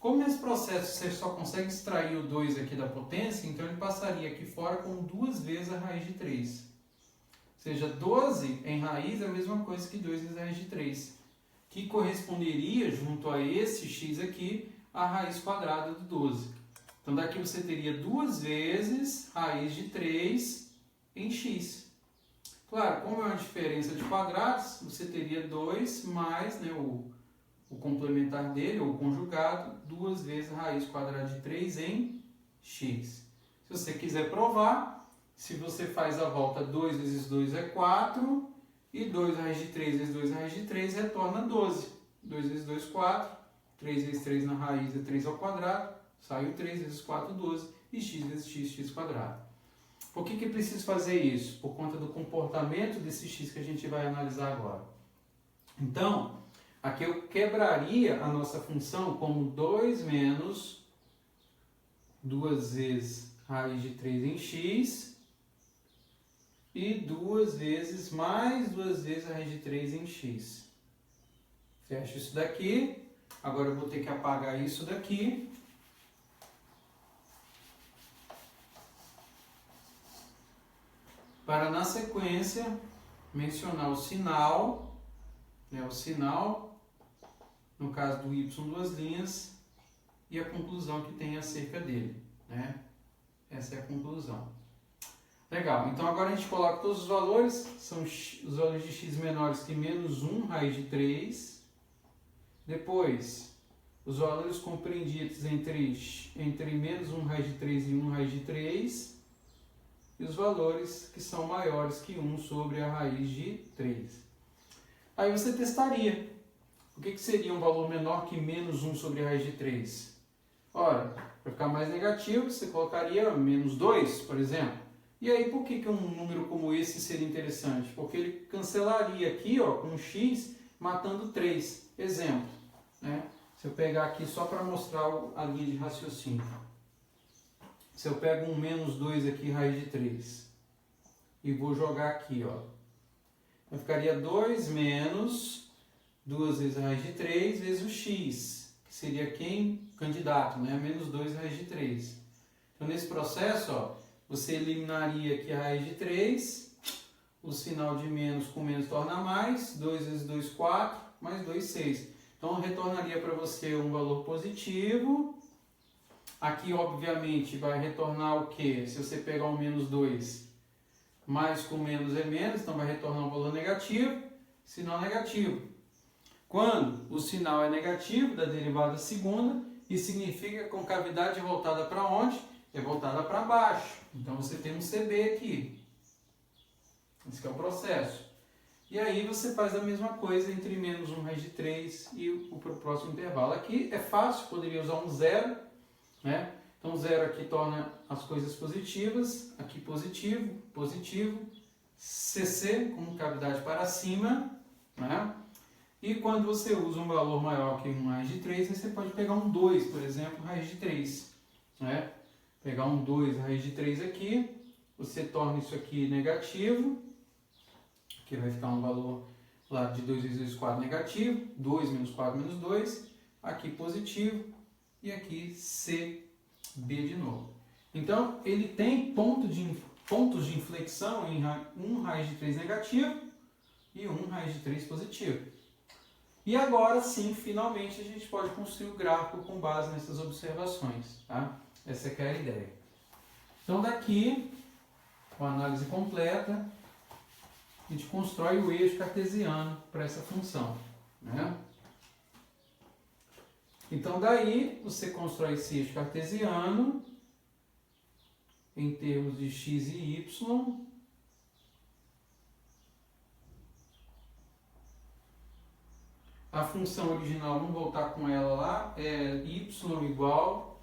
Como nesse processo você só consegue extrair o 2 aqui da potência, então ele passaria aqui fora com 2 vezes a raiz de 3. Ou seja, 12 em raiz é a mesma coisa que 2 vezes a raiz de 3, que corresponderia, junto a esse x aqui, a raiz quadrada de 12. Então daqui você teria 2 vezes raiz de 3 em x. Claro, como é uma diferença de quadrados, você teria 2 mais, né, o complementar dele, ou o conjugado, 2 vezes a raiz quadrada de 3 em x. Se você quiser provar, se você faz a volta 2 vezes 2 é 4, e 2 raiz de 3 vezes 2 raiz de 3 retorna 12. 2 vezes 2, 4. 3 vezes 3 na raiz é 3 ao quadrado. Saiu 3 vezes 4, 12. E x vezes x² quadrado. Por que é preciso fazer isso? Por conta do comportamento desse x que a gente vai analisar agora. Então, aqui eu quebraria a nossa função como 2 menos 2 vezes raiz de 3 em x e 2 vezes mais 2 vezes a raiz de 3 em x. Fecho isso daqui. Agora eu vou ter que apagar isso daqui. Para, na sequência, mencionar o sinal, né, no caso do y, 2 linhas, e a conclusão que tem acerca dele. Né? Essa é a conclusão. Legal, então agora a gente coloca todos os valores, são os valores de x menores que menos 1 raiz de 3. Depois, os valores compreendidos entre menos 1 raiz de 3 e 1 raiz de 3. E os valores que são maiores que 1 sobre a raiz de 3. Aí você testaria. O que seria um valor menor que menos 1 sobre a raiz de 3? Ora, para ficar mais negativo, você colocaria menos 2, por exemplo. E aí, por que um número como esse seria interessante? Porque ele cancelaria aqui, ó, com x, matando 3. Exemplo, né? Se eu pegar aqui só para mostrar a linha de raciocínio. Se eu pego um menos 2 aqui, raiz de 3. e vou jogar aqui, ó. Então ficaria 2 menos 2 vezes a raiz de 3 vezes o x, que seria quem? Candidato, né? Menos 2 raiz de 3. Então nesse processo, ó, você eliminaria aqui a raiz de 3, o sinal de menos com menos torna mais, 2 vezes 2, 4, mais 2, 6. Então retornaria para você um valor positivo. Aqui, obviamente, vai retornar o quê? Se você pegar um menos 2, mais com menos é menos, então vai retornar um valor negativo, sinal negativo. Quando o sinal é negativo da derivada segunda, isso significa que a concavidade é voltada para onde? É voltada para baixo. Então você tem um CB aqui. Esse é o processo. E aí você faz a mesma coisa entre menos 1 raiz de 3 e o próximo intervalo. Aqui é fácil, poderia usar um zero, né? Então zero aqui torna as coisas positivas, aqui positivo, positivo, CC com cavidade para cima, né? E quando você usa um valor maior que 1 raiz de 3, você pode pegar um 2, por exemplo, raiz de 3, né? Pegar um 2 raiz de 3 aqui, você torna isso aqui negativo, que vai ficar um valor lá de 2 vezes 2, 4 negativo, 2 menos 4 menos 2, aqui positivo, e aqui CB de novo. Então, ele tem pontos de inflexão em 1 raiz de 3 negativo e 1 raiz de 3 positivo. E agora sim, finalmente, a gente pode construir o gráfico com base nessas observações. Tá? Essa é que é a ideia. Então, daqui, com a análise completa, a gente constrói o eixo cartesiano para essa função. Né? Então, daí, você constrói esse eixo cartesiano em termos de x e y. A função original, vamos voltar com ela lá, é y igual,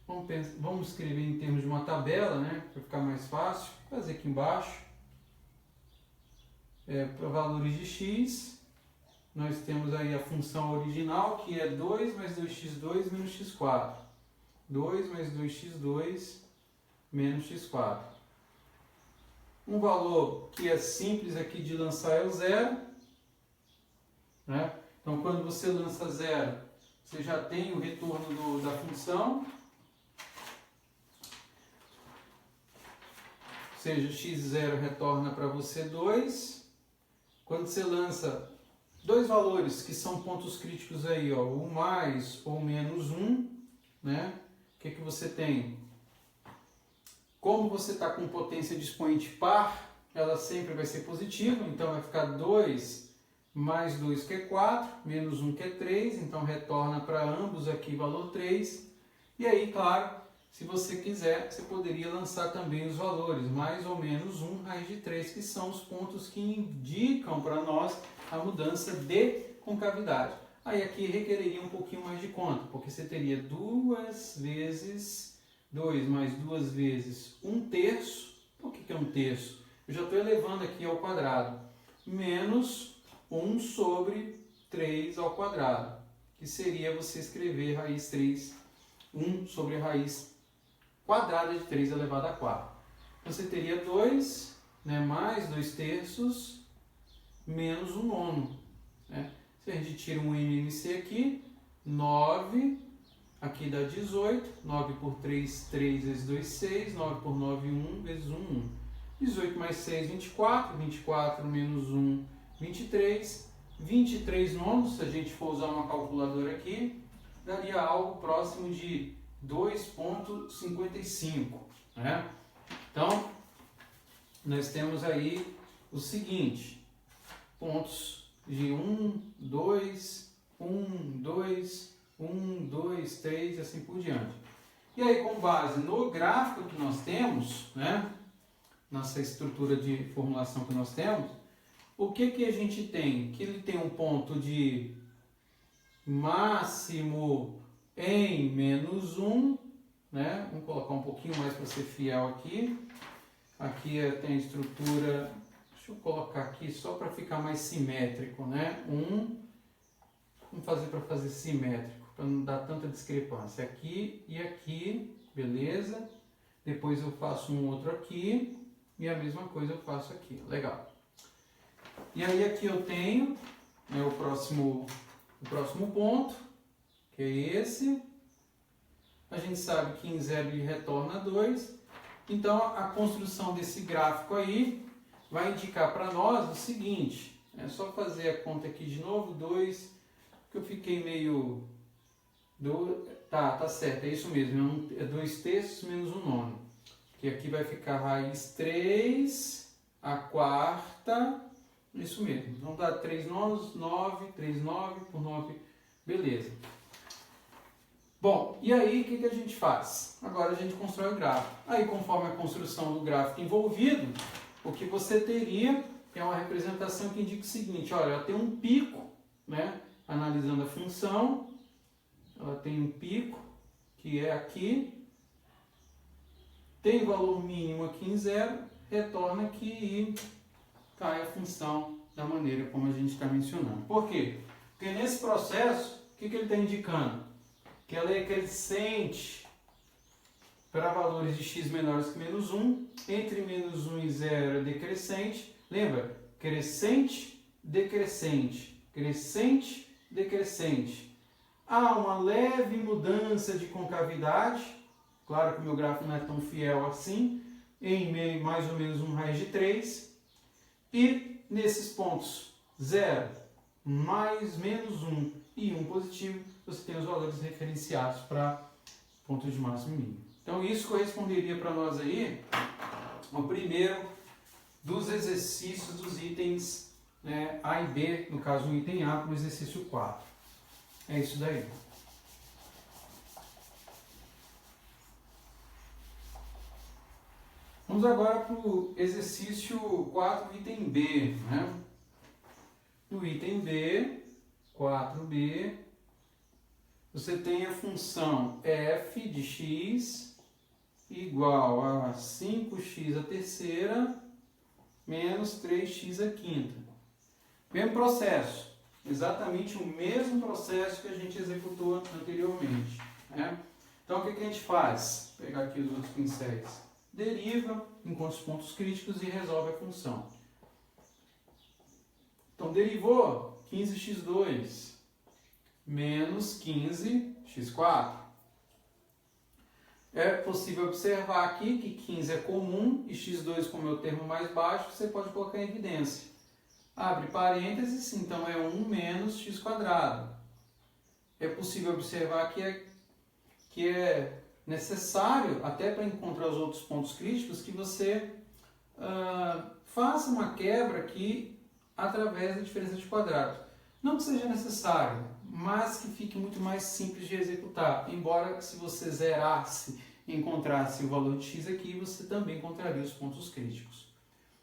vamos escrever em termos de uma tabela, né, para ficar mais fácil, vou fazer aqui embaixo, para valores de x, nós temos aí a função original, que é 2 mais 2x2 menos x4, 2 mais 2x2 menos x4. Um valor que é simples aqui de lançar é o zero. Né? Então, quando você lança zero, você já tem o retorno da função, ou seja, x0 retorna para você 2. Quando você lança dois valores que são pontos críticos aí, ó, o mais ou menos 1, né? O que você tem? Como você está com potência de expoente par, ela sempre vai ser positiva, então vai ficar 2 mais 2 que é 4, menos 1 que é 3, então retorna para ambos aqui valor 3. E aí, claro, se você quiser, você poderia lançar também os valores, mais ou menos 1 raiz de 3, que são os pontos que indicam para nós a mudança de concavidade. Aí aqui requereria um pouquinho mais de conta, porque você teria 2 vezes 2 mais 2 vezes 1/3. Por que é 1/3? Eu já estou elevando aqui ao quadrado. Menos 1 sobre 3 ao quadrado, que seria você escrever raiz 3, 1 sobre a raiz quadrada de 3 elevado a 4. Você teria 2, né, mais 2/3, menos 1/9. Né? Se a gente tira um MMC aqui, 9, aqui dá 18, 9 por 3, 3 vezes 2, 6, 9 por 9, 1 vezes 1, 1. 18 mais 6, 24, 24 menos 1, 23, 23 nonos, se a gente for usar uma calculadora aqui, daria algo próximo de 2,55. Né? Então, nós temos aí o seguinte, pontos de 1, 2, 1, 2, 1, 2, 3 e assim por diante. E aí, com base no gráfico que nós temos, né, nessa estrutura de formulação que nós temos, o que a gente tem? Que ele tem um ponto de máximo em menos 1, né? Vamos colocar um pouquinho mais para ser fiel aqui. Aqui tem a estrutura, deixa eu colocar aqui só para ficar mais simétrico, né? 1, vamos fazer para fazer simétrico, para não dar tanta discrepância. Aqui e aqui, beleza? Depois eu faço um outro aqui, e a mesma coisa eu faço aqui. Legal. E aí aqui eu tenho, né, o próximo ponto, que é esse. A gente sabe que em 0 ele retorna 2. Então a construção desse gráfico aí vai indicar para nós o seguinte. É só fazer a conta aqui de novo, 2, que eu fiquei meio... Tá certo, é isso mesmo, é 2/3 menos 1/9. Que aqui vai ficar raiz 3, a quarta, isso mesmo. Então dá 3/9, 9, 3/9 por 9, beleza. Bom, e aí o que a gente faz? Agora a gente constrói o gráfico. Aí conforme a construção do gráfico envolvido, o que você teria é uma representação que indica o seguinte, olha, ela tem um pico, né? Analisando a função, ela tem um pico, que é aqui, tem valor mínimo aqui em 0, retorna aqui e cai a função da maneira como a gente está mencionando. Por quê? Porque nesse processo, o que ele está indicando? Que ela é crescente para valores de x menores que menos 1, entre menos 1 e 0 é decrescente. Lembra? Crescente, decrescente, crescente, decrescente. Há uma leve mudança de concavidade, claro que o meu gráfico não é tão fiel assim, em mais ou menos um raiz de 3. E nesses pontos 0, mais menos 1 e 1 positivo, você tem os valores referenciados para ponto de máximo e mínimo. Então isso corresponderia para nós aí ao primeiro dos exercícios dos itens, né, A e B, no caso o item A, para o exercício 4. É isso daí. Vamos agora para o exercício 4, item B. Né? No item B, 4b, você tem a função f de x igual a 5x à terceira menos 3x à quinta. Mesmo processo, exatamente o mesmo processo que a gente executou anteriormente. Né? Então o que a gente faz? Vou pegar aqui os outros pincéis. Deriva, encontra os pontos críticos e resolve a função. Então derivou 15x2 menos 15x4. É possível observar aqui que 15 é comum e x2, como é o termo mais baixo, você pode colocar em evidência. Abre parênteses, então é 1 menos x². É possível observar que é necessário, até para encontrar os outros pontos críticos, que você faça uma quebra aqui através da diferença de quadrado. Não que seja necessário, mas que fique muito mais simples de executar. Embora se você zerasse e encontrasse o valor de x aqui, você também encontraria os pontos críticos.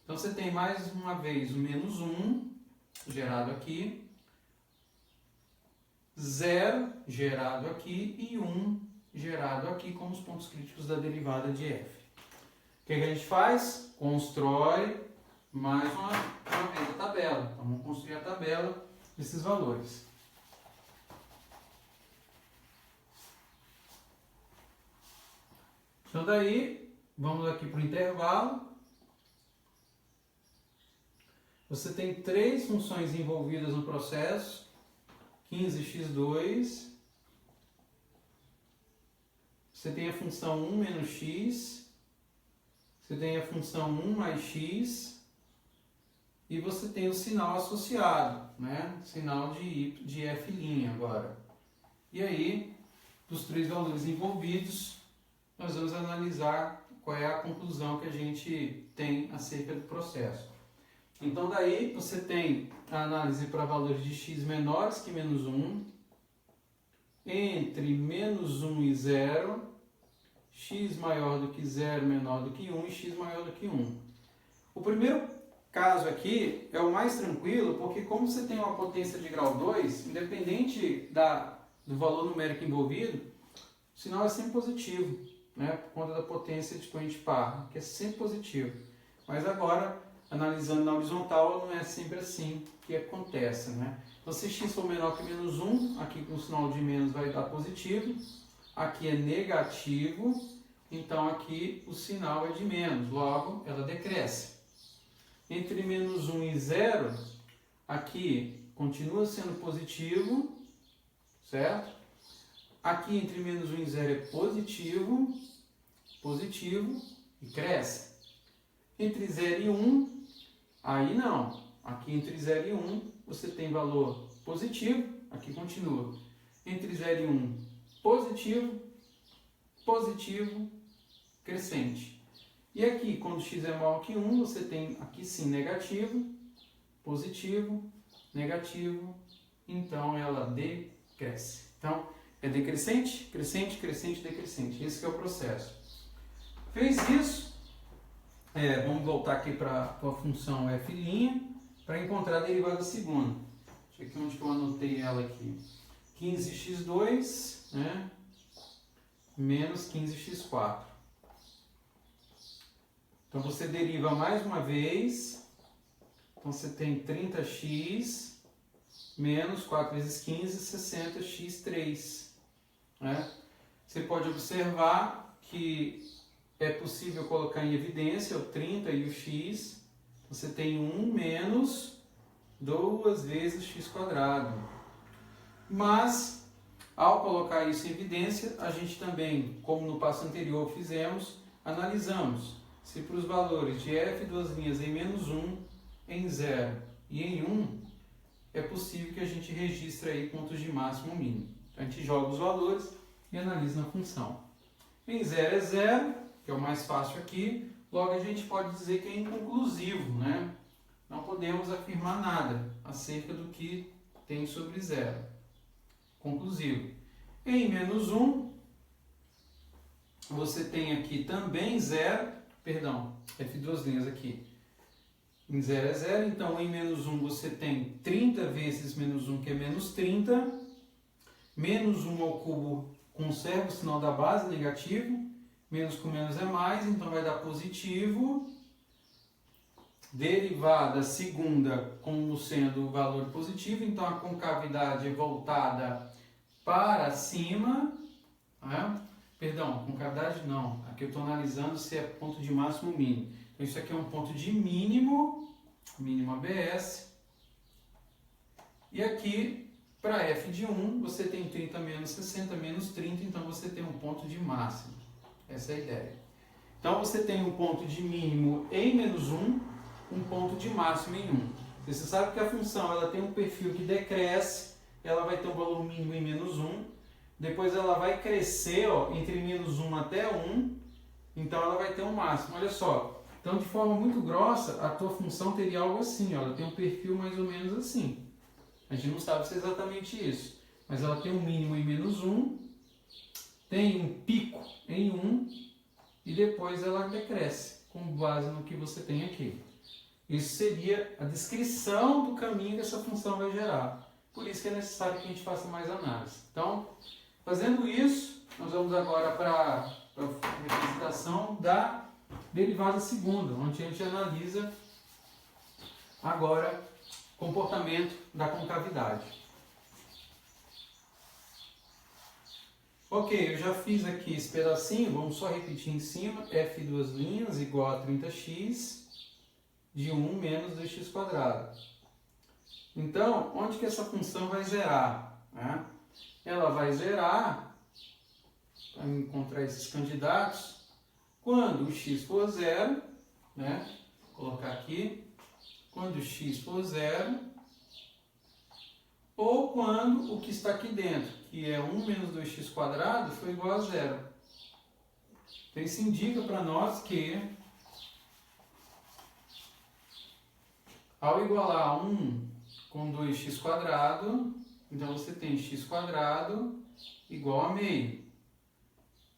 Então você tem mais uma vez o menos 1 gerado aqui, 0 gerado aqui e 1 gerado aqui como os pontos críticos da derivada de f. O que a gente faz? Constrói mais uma vez a tabela. Então vamos construir a tabela desses valores. Então daí, vamos aqui para o intervalo. Você tem três funções envolvidas no processo. 15x2. Você tem a função 1 menos x. Você tem a função 1 mais x. E você tem o sinal associado, né? Sinal de f' agora. E aí, dos três valores envolvidos, nós vamos analisar qual é a conclusão que a gente tem acerca do processo. Então daí você tem a análise para valores de x menores que menos 1, entre menos 1 e 0, x maior do que 0, menor do que 1 e x maior do que 1. O primeiro caso aqui é o mais tranquilo, porque como você tem uma potência de grau 2, independente do valor numérico envolvido, o sinal é sempre positivo, né? Por conta da potência de expoente par, que é sempre positivo. Mas agora, analisando na horizontal, não é sempre assim que acontece, né? Então, se x for menor que menos 1, aqui com o sinal de menos vai dar positivo, aqui é negativo, então aqui o sinal é de menos, logo ela decresce. Entre menos 1 e 0, aqui continua sendo positivo, certo? Aqui entre menos 1 e 0 é positivo, positivo e cresce. Entre 0 e 1, aí não. Aqui entre 0 e 1 você tem valor positivo, aqui continua. Entre 0 e 1, positivo, positivo, crescente. E aqui, quando x é maior que 1, você tem aqui sim negativo, positivo, negativo, então ela decresce. Então, é decrescente, crescente, crescente, decrescente. Esse que é o processo. Fez isso, vamos voltar aqui para a função f' para encontrar a derivada segunda. Deixa eu ver aqui onde que eu anotei ela aqui. 15x2, né, menos 15x4. Então você deriva mais uma vez, então você tem 30x menos 4 vezes 15, 60x3. Né? Você pode observar que é possível colocar em evidência o 30 e o x. Você tem 1 menos 2 vezes x². Mas, ao colocar isso em evidência, a gente também, como no passo anterior fizemos, analisamos se para os valores de f duas linhas em menos 1, em 0 e em 1, é possível que a gente registre aí pontos de máximo ou mínimo. Então, a gente joga os valores e analisa na função. Em 0 é 0, que é o mais fácil aqui, logo a gente pode dizer que é inconclusivo, né? Não podemos afirmar nada acerca do que tem sobre 0. Conclusivo. Em menos 1, você tem aqui também 0, perdão, f duas linhas aqui. Em 0 é 0, então em menos 1 você tem 30 vezes menos 1, que é menos 30. Menos 1 ao cubo conserva o sinal da base, negativo. Menos com menos é mais, então vai dar positivo. Derivada segunda como sendo o valor positivo, então a concavidade é voltada para cima. Né? Perdão, concavidade não. Aqui eu estou analisando se é ponto de máximo ou mínimo. Então isso aqui é um ponto de mínimo, mínimo ABS. E aqui, para f de 1, você tem 30 menos 60 menos 30, então você tem um ponto de máximo. Essa é a ideia. Então você tem um ponto de mínimo em menos 1, um ponto de máximo em 1. Você sabe que a função ela tem um perfil que decresce, ela vai ter um valor mínimo em menos 1, depois ela vai crescer entre menos 1 até 1, então ela vai ter um máximo. Olha só, então de forma muito grossa, a tua função teria algo assim, ela tem um perfil mais ou menos assim. A gente não sabe se é exatamente isso, mas ela tem um mínimo em menos 1, tem um pico em 1 e depois ela decresce, com base no que você tem aqui. Isso seria a descrição do caminho que essa função vai gerar. Por isso que é necessário que a gente faça mais análise. Então, fazendo isso, nós vamos agora para a representação da derivada segunda, onde a gente analisa agora o comportamento da concavidade. Ok, eu já fiz aqui esse pedacinho, vamos só repetir em cima, f duas linhas igual a 30x de 1 menos 2x². Então, onde que essa função vai zerar? Né? Ela vai zerar, para encontrar esses candidatos, quando o x for 0, né? Vou colocar aqui, quando o x for 0, ou quando o que está aqui dentro, que é 1 menos 2x², for igual a 0. Então, isso indica para nós que, ao igualar 1 com 2x², então você tem x² igual a meio.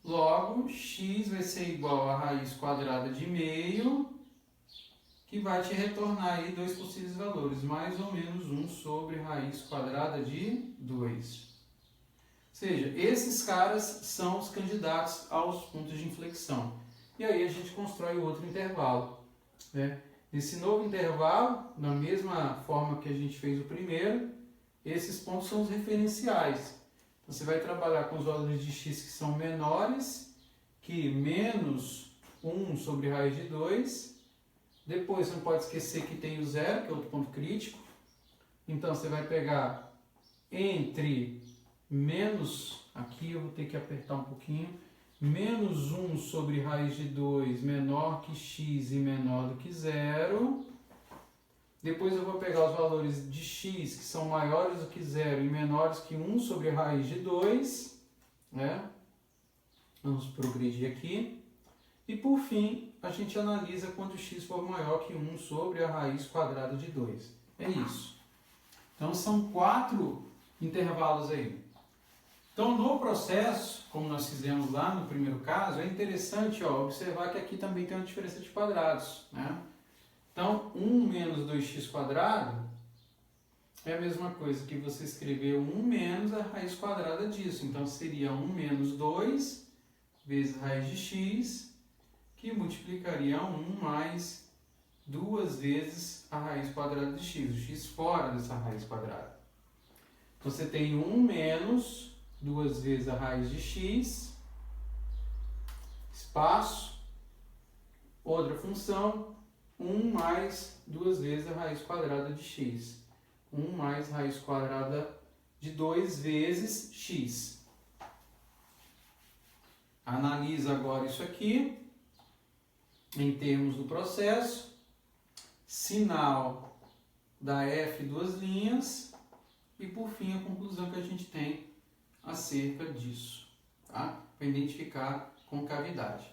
Logo, x vai ser igual a raiz quadrada de meio, que vai te retornar aí dois possíveis valores, mais ou menos 1 sobre raiz quadrada de 2. Ou seja, esses caras são os candidatos aos pontos de inflexão. E aí a gente constrói o outro intervalo. Né? Nesse novo intervalo, da mesma forma que a gente fez o primeiro, esses pontos são os referenciais. Você vai trabalhar com os valores de x que são menores que 1 sobre raiz de 2. Depois você não pode esquecer que tem o zero, que é outro ponto crítico. Então você vai pegar entre menos, aqui eu vou ter que apertar um pouquinho, menos 1 sobre raiz de 2 menor que x e menor do que zero. Depois eu vou pegar os valores de x que são maiores do que zero e menores que 1 sobre raiz de 2. Né? Vamos progredir aqui. E por fim, a gente analisa quando x for maior que 1 sobre a raiz quadrada de 2. É isso. Então são 4 intervalos aí. Então no processo, como nós fizemos lá no primeiro caso, é interessante observar que aqui também tem uma diferença de quadrados. Né? Então 1 menos 2x² é a mesma coisa que você escrever 1 menos a raiz quadrada disso. Então seria 1 menos 2 vezes raiz de x, que multiplicaria 1 mais 2 vezes a raiz quadrada de x, o x fora dessa raiz quadrada. Então você tem 1 menos 2 vezes a raiz de x, espaço, outra função, 1 mais 2 vezes a raiz quadrada de x. 1 mais raiz quadrada de 2 vezes x. Analisa agora isso aqui, em termos do processo. Sinal da f duas linhas. E por fim a conclusão que a gente tem acerca disso. Tá? Para identificar concavidade.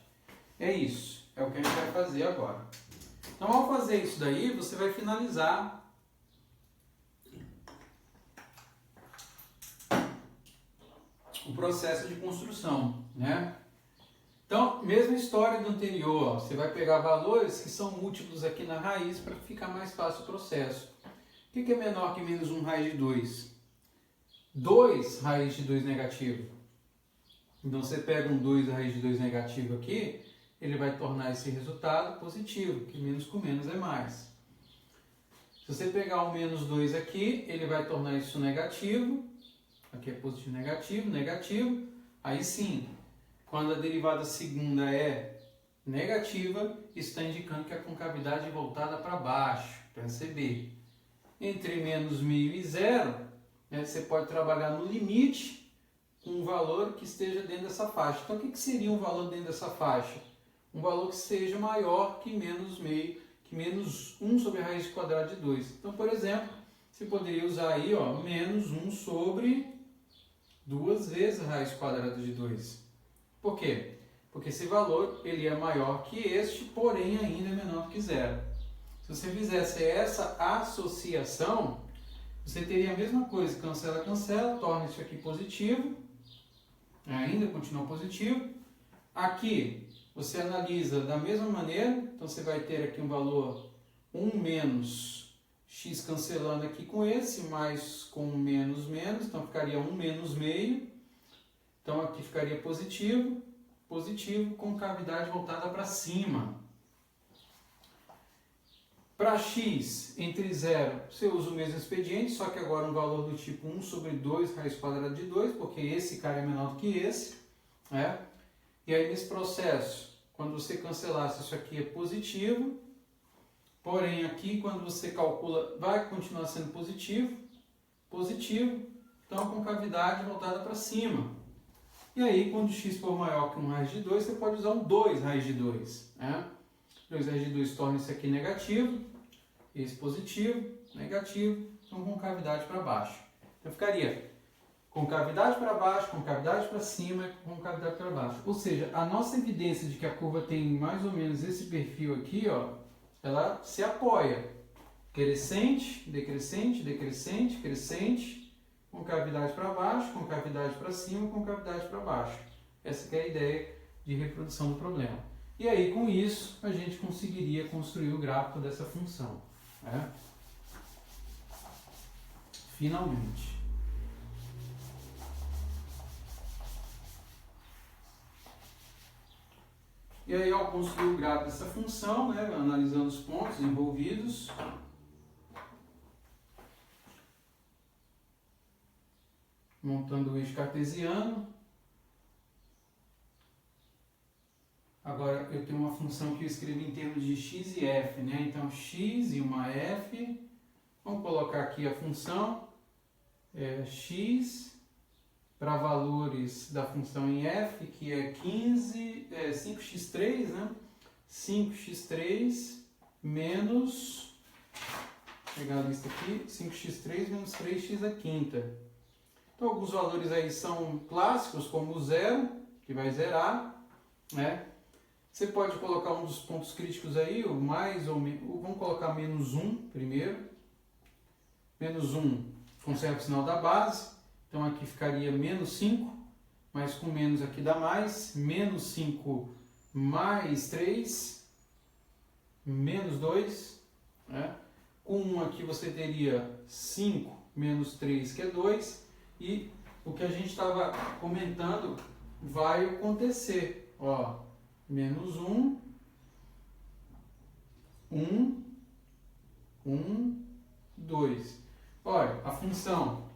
É isso. É o que a gente vai fazer agora. Então, ao fazer isso daí, você vai finalizar o processo de construção, né? Então, mesma história do anterior, ó, você vai pegar valores que são múltiplos aqui na raiz para ficar mais fácil o processo. O que é menor que menos 1 raiz de 2? 2 raiz de 2 negativo. Então, você pega um 2 raiz de 2 negativo aqui, ele vai tornar esse resultado positivo, que menos com menos é mais. Se você pegar o menos 2 aqui, ele vai tornar isso negativo. Aqui é positivo, negativo, negativo. Aí sim, quando a derivada segunda é negativa, isso está indicando que a concavidade é voltada para baixo, perceber. Entre menos meio e zero, né, você pode trabalhar no limite com um valor que esteja dentro dessa faixa. Então, o que seria um valor dentro dessa faixa? Um valor que seja maior que menos meio, que menos 1 sobre a raiz quadrada de 2. Então, por exemplo, você poderia usar aí, ó, menos 1 sobre 2 vezes a raiz quadrada de 2. Por quê? Porque esse valor ele é maior que este, porém ainda é menor que zero. Se você fizesse essa associação, você teria a mesma coisa, cancela, cancela, torna isso aqui positivo, ainda continua positivo. Aqui você analisa da mesma maneira, então você vai ter aqui um valor 1 menos x cancelando aqui com esse, mais com menos menos, então ficaria 1 menos meio. Então aqui ficaria positivo, positivo, concavidade voltada para cima. Para x entre 0, você usa o mesmo expediente, só que agora um valor do tipo 1 sobre 2 raiz quadrada de 2, porque esse cara é menor do que esse. Né? E aí nesse processo, quando você cancelasse, isso aqui é positivo, porém aqui quando você calcula, vai continuar sendo positivo, positivo, então a concavidade voltada para cima. E aí quando x for maior que 1 raiz de 2, você pode usar um 2 raiz de 2. Né? 2 raiz de 2 torna isso aqui negativo, esse positivo, negativo, então concavidade para baixo. Então ficaria concavidade para baixo, concavidade para cima e concavidade para baixo. Ou seja, a nossa evidência de que a curva tem mais ou menos esse perfil aqui, ó, ela se apoia. Crescente, decrescente, decrescente, crescente, concavidade para baixo, concavidade para cima, concavidade para baixo. Essa que é a ideia de reprodução do problema. E aí, com isso, a gente conseguiria construir o gráfico dessa função. Né? Finalmente. E aí, ao construir o gráfico dessa função, né, analisando os pontos envolvidos, montando o eixo cartesiano, Agora eu tenho uma função que eu escrevi em termos de x e f, né? Então x e uma f. Vamos colocar aqui a função x para valores da função em f, que é 5x3, né? 5x3 menos, vou pegar a lista aqui, 5x3 menos 3x à quinta. Então alguns valores aí são clássicos, como o zero, que vai zerar, né? Você pode colocar um dos pontos críticos aí, o mais ou menos, vamos colocar menos 1 primeiro. Menos 1 conserva o sinal da base, então aqui ficaria menos 5, mas com menos aqui dá mais, menos 5 mais 3, menos 2, né? Com 1 aqui você teria 5 menos 3, que é 2, e o que a gente estava comentando vai acontecer, ó, menos 1, 2. Olha, a função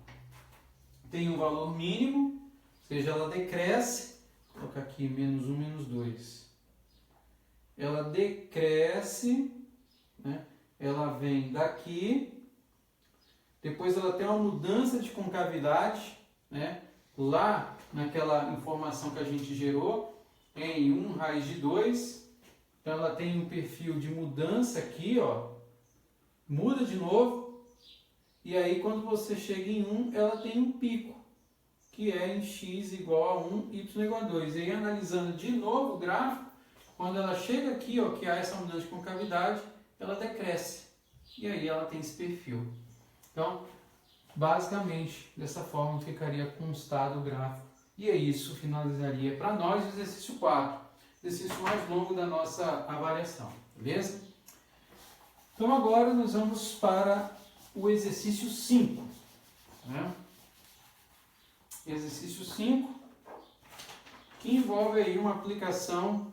tem um valor mínimo, ou seja, ela decresce, vou colocar aqui menos 1, menos 2. Ela decresce, né? Ela vem daqui, depois ela tem uma mudança de concavidade, né? Lá naquela informação que a gente gerou, em 1 raiz de 2, então ela tem um perfil de mudança aqui, ó, muda de novo, e aí quando você chega em 1, ela tem um pico, que é em x igual a 1, y igual a 2. E aí analisando de novo o gráfico, quando ela chega aqui, ó, que há essa mudança de concavidade, ela decresce, e aí ela tem esse perfil. Então, basicamente, dessa forma ficaria constado o gráfico. E é isso, finalizaria para nós o exercício 4, exercício mais longo da nossa avaliação, beleza? Então agora nós vamos para o exercício 5. Né? Exercício 5, que envolve aí uma aplicação,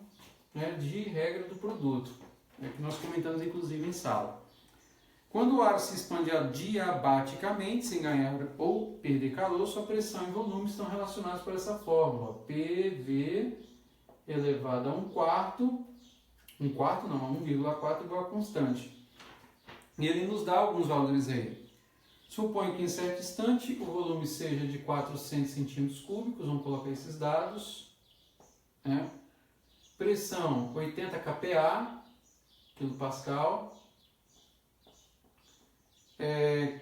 né, de regra do produto, né, que nós comentamos inclusive em sala. Quando o ar se expande adiabaticamente, sem ganhar ou perder calor, sua pressão e volume estão relacionados por essa fórmula. PV elevado a 1/4, 1,4 igual a constante. E ele nos dá alguns valores aí. Suponho que em certo instante o volume seja de 400 centímetros cúbicos, vamos colocar esses dados. Né? Pressão 80 kPa, kPa.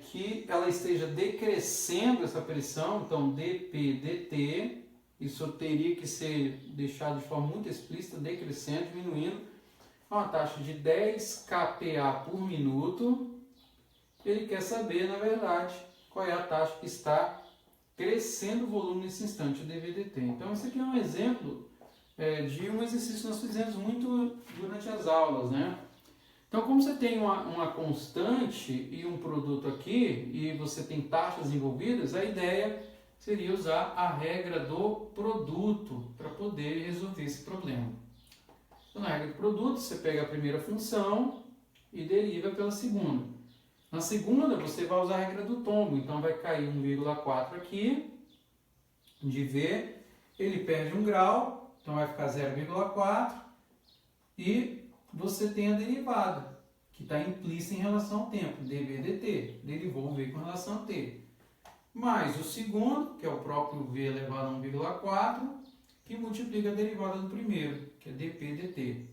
Que ela esteja decrescendo essa pressão, então dP/dt, isso teria que ser deixado de forma muito explícita, decrescendo, diminuindo, uma taxa de 10 kPa por minuto. Ele quer saber, na verdade, qual é a taxa que está crescendo o volume nesse instante, o dV/dt. Então, esse aqui é um exemplo de um exercício que nós fizemos muito durante as aulas, né? Então, como você tem uma constante e um produto aqui, e você tem taxas envolvidas, a ideia seria usar a regra do produto para poder resolver esse problema. Então, na regra do produto, você pega a primeira função e deriva pela segunda. Na segunda, você vai usar a regra do tombo, então vai cair 1,4 aqui, de V, ele perde 1 grau, então vai ficar 0,4, e você tem a derivada, que está implícita em relação ao tempo, dV/dt, derivou o V com relação a t. Mais o segundo, que é o próprio V elevado a 1,4, que multiplica a derivada do primeiro, que é dP/dt.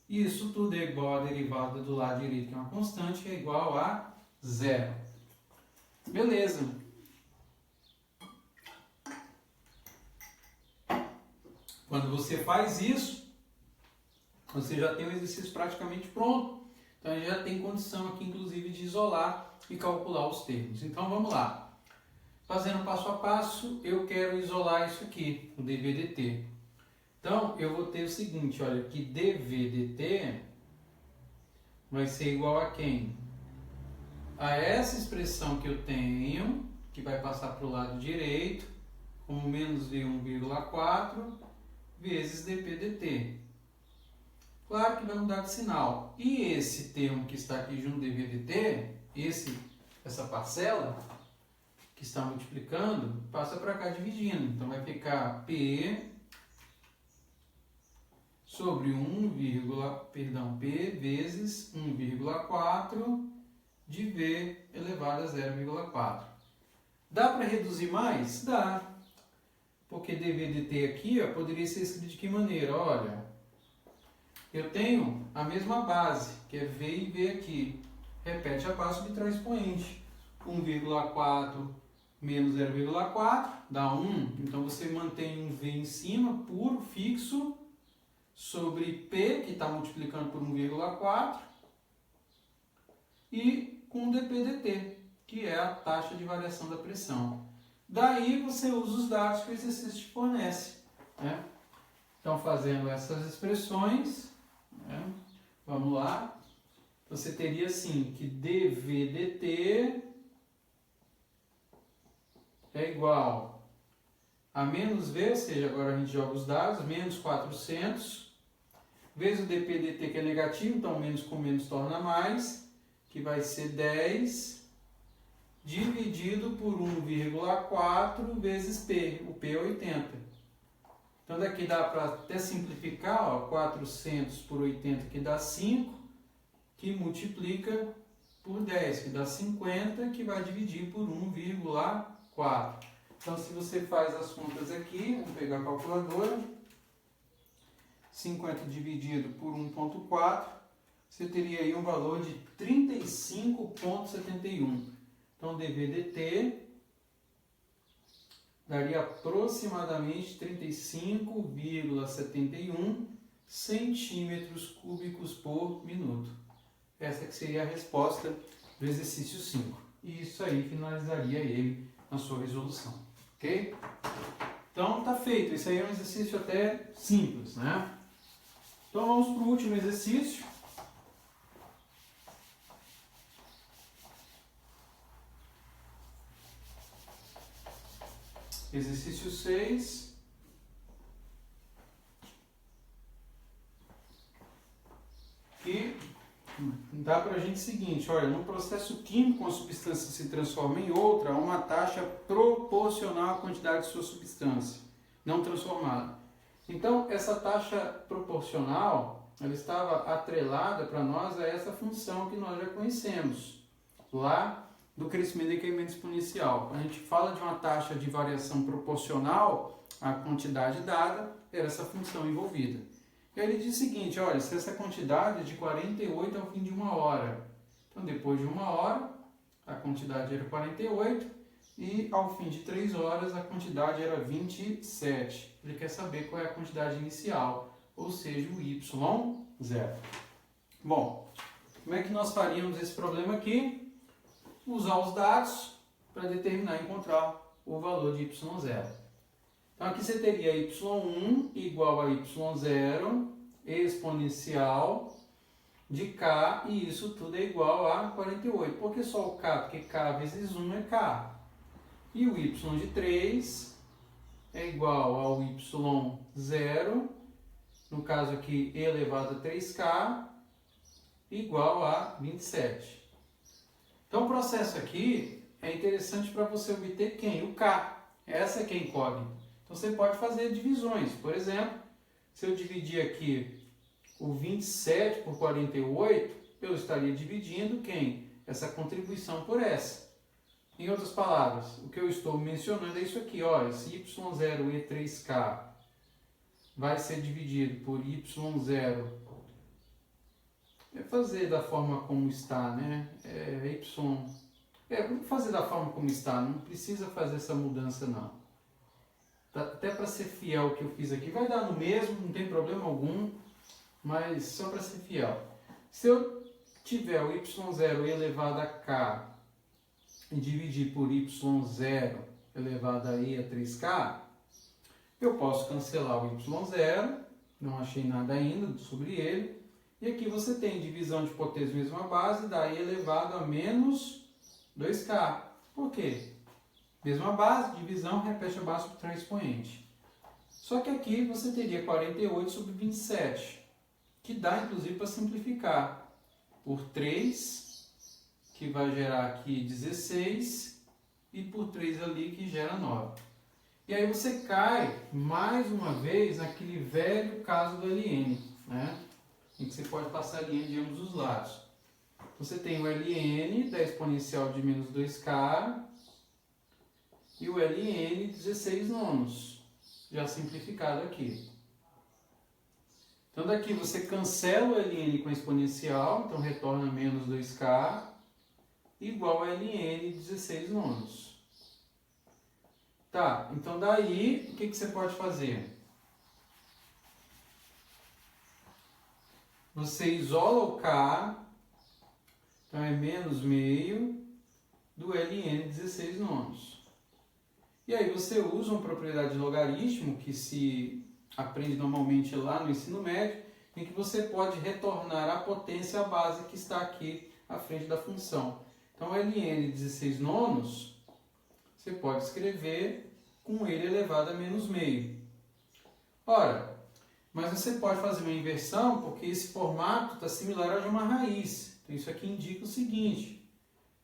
Isso tudo é igual à derivada do lado direito, que é uma constante, que é igual a 0. Beleza. Quando você faz isso, você já tem o exercício praticamente pronto. Então, já tem condição aqui, inclusive, de isolar e calcular os termos. Então, vamos lá. Fazendo passo a passo, eu quero isolar isso aqui, o dV/dt. Então, eu vou ter o seguinte, olha, que dV/dt vai ser igual a quem? A essa expressão que eu tenho, que vai passar para o lado direito, como menos V 1,4 vezes dP/dt. Claro que vai mudar de sinal. E esse termo que está aqui junto dV/dt, essa parcela que está multiplicando, passa para cá dividindo. Então vai ficar P sobre P vezes 1,4 de V elevado a 0,4. Dá para reduzir mais? Dá. Porque dv dt aqui poderia ser escrito de que maneira? Olha, eu tenho a mesma base, que é V e V aqui. Repete a base, subtrai expoente. 1,4 menos 0,4 dá 1. Então você mantém um V em cima, puro, fixo, sobre P, que está multiplicando por 1,4, e com dp/dt, que é a taxa de variação da pressão. Daí você usa os dados que o exercício te fornece, né? Então, fazendo essas expressões, né? Vamos lá, você teria assim que dv/dt é igual a menos V, ou seja, agora a gente joga os dados, menos 400, vezes o dp/dt, que é negativo, então menos com menos torna mais, que vai ser 10, dividido por 1,4 vezes P, o P é 80. Então daqui dá para até simplificar, ó, 400 por 80, que dá 5, que multiplica por 10, que dá 50, que vai dividir por 1,4. Então se você faz as contas aqui, vamos pegar a calculadora, 50 dividido por 1,4, você teria aí um valor de 35,71. Então, dv/dt daria aproximadamente 35,71 centímetros cúbicos por minuto. Essa que seria a resposta do exercício 5. E isso aí finalizaria ele na sua resolução. Ok? Então, tá feito. Esse aí é um exercício até simples, né? Então, vamos para o último exercício. Exercício 6. E dá para a gente o seguinte, olha, no processo químico uma substância se transforma em outra a uma taxa proporcional à quantidade de sua substância não transformada. Então, essa taxa proporcional, ela estava atrelada para nós a essa função que nós já conhecemos, lá do crescimento e decaimento exponencial. Quando a gente fala de uma taxa de variação proporcional à quantidade dada, era essa função envolvida. E aí ele diz o seguinte, olha, se essa quantidade é de 48 ao fim de 1 hora. Então, depois de 1 hora, a quantidade era 48 e ao fim de 3 horas, a quantidade era 27. Ele quer saber qual é a quantidade inicial, ou seja, o y0. Bom, como é que nós faríamos esse problema aqui? Usar os dados para determinar e encontrar o valor de y0. Então aqui você teria y1 igual a y0 exponencial de k, e isso tudo é igual a 48. Por que só o k? Porque k vezes 1 é k. E o y de 3 é igual ao y0, no caso aqui elevado a 3k, igual a 27. Então o processo aqui é interessante para você obter quem? O K. Essa é quem incógnita. Então você pode fazer divisões. Por exemplo, se eu dividir aqui o 27 por 48, eu estaria dividindo quem? Essa contribuição por essa. Em outras palavras, o que eu estou mencionando é isso aqui. Olha, esse y0 e 3k vai ser dividido por y0. É fazer da forma como está, né? Vamos fazer da forma como está, não precisa fazer essa mudança não. Até para ser fiel ao que eu fiz aqui, vai dar no mesmo, não tem problema algum, mas só para ser fiel. Se eu tiver o y0 elevado a k e dividir por y0 elevado a e a 3k, eu posso cancelar o y0, não achei nada ainda sobre ele. E aqui você tem divisão de potência mesma base, daí elevado a menos 2k. Por quê? Mesma base, divisão, repete a base, subtrai expoente. Só que aqui você teria 48 sobre 27, que dá inclusive para simplificar por 3, que vai gerar aqui 16, e por 3 ali, que gera 9. E aí você cai, mais uma vez, naquele velho caso do ln, né? Em que você pode passar ln de ambos os lados. Você tem o ln da exponencial de menos 2k e o ln 16 nonos, já simplificado aqui. Então daqui você cancela o ln com a exponencial, então retorna menos 2k, igual a ln 16 nonos. Tá, então daí, o que você pode fazer? Você isola o k, então é menos meio do ln 16 nonos. E aí você usa uma propriedade de logaritmo que se aprende normalmente lá no ensino médio, em que você pode retornar a potência à base que está aqui à frente da função. Então, ln 16 nonos, você pode escrever com ele elevado a menos meio. Ora, mas você pode fazer uma inversão, porque esse formato está similar ao de uma raiz. Então, isso aqui indica o seguinte,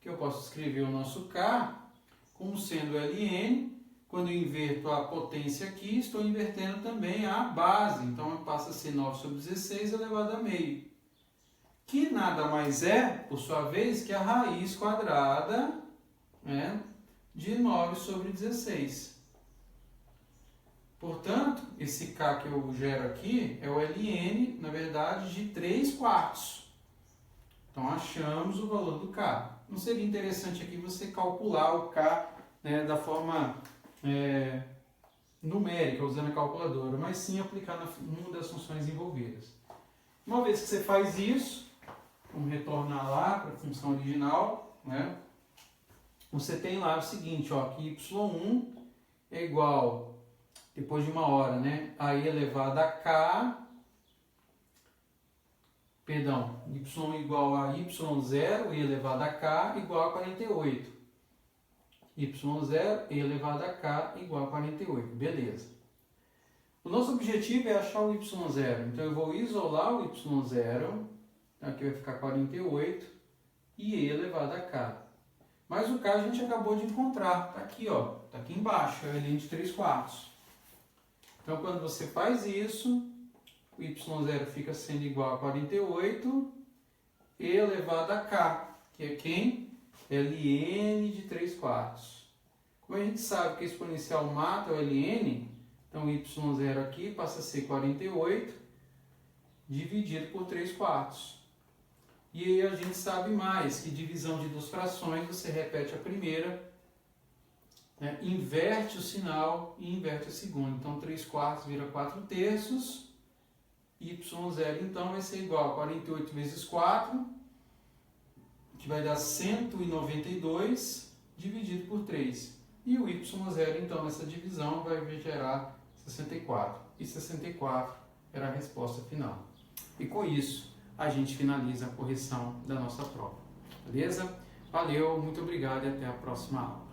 que eu posso escrever o nosso k como sendo ln. Quando eu inverto a potência aqui, estou invertendo também a base. Então, passa a ser 9 sobre 16 elevado a meio. Que nada mais é, por sua vez, que a raiz quadrada, né, de 9 sobre 16. Portanto, esse k que eu gero aqui é o ln, na verdade, de 3/4. Então, achamos o valor do k. Não seria interessante aqui você calcular o k, né, da forma numérica, usando a calculadora, mas sim aplicar numa das funções envolvidas. Uma vez que você faz isso, vamos retornar lá para a função original, né? Você tem lá o seguinte, ó, que y1 é igual, depois de uma hora, né, a i elevado a k, perdão, y igual a y0, i elevado a k, igual a 48. y0, e elevado a k, igual a 48. Beleza. O nosso objetivo é achar o y0. Então, eu vou isolar o y0. Aqui vai ficar 48. E e elevado a k. Mas o k a gente acabou de encontrar. Está aqui, ó. Está aqui embaixo. É o ln de 3/4. Então, quando você faz isso, o y0 fica sendo igual a 48. E elevado a k. Que é quem? ln de 3/4. Como a gente sabe que a exponencial mata o ln, então y0 aqui passa a ser 48 dividido por 3/4. E aí a gente sabe mais que divisão de duas frações, você repete a primeira, né, inverte o sinal e inverte a segunda. Então 3/4 vira 4/3, y0 então vai ser igual a 48 vezes 4, que vai dar 192 dividido por 3. E o y0, então, nessa divisão vai gerar 64. E 64 era a resposta final. E com isso, a gente finaliza a correção da nossa prova. Beleza? Valeu, muito obrigado e até a próxima aula.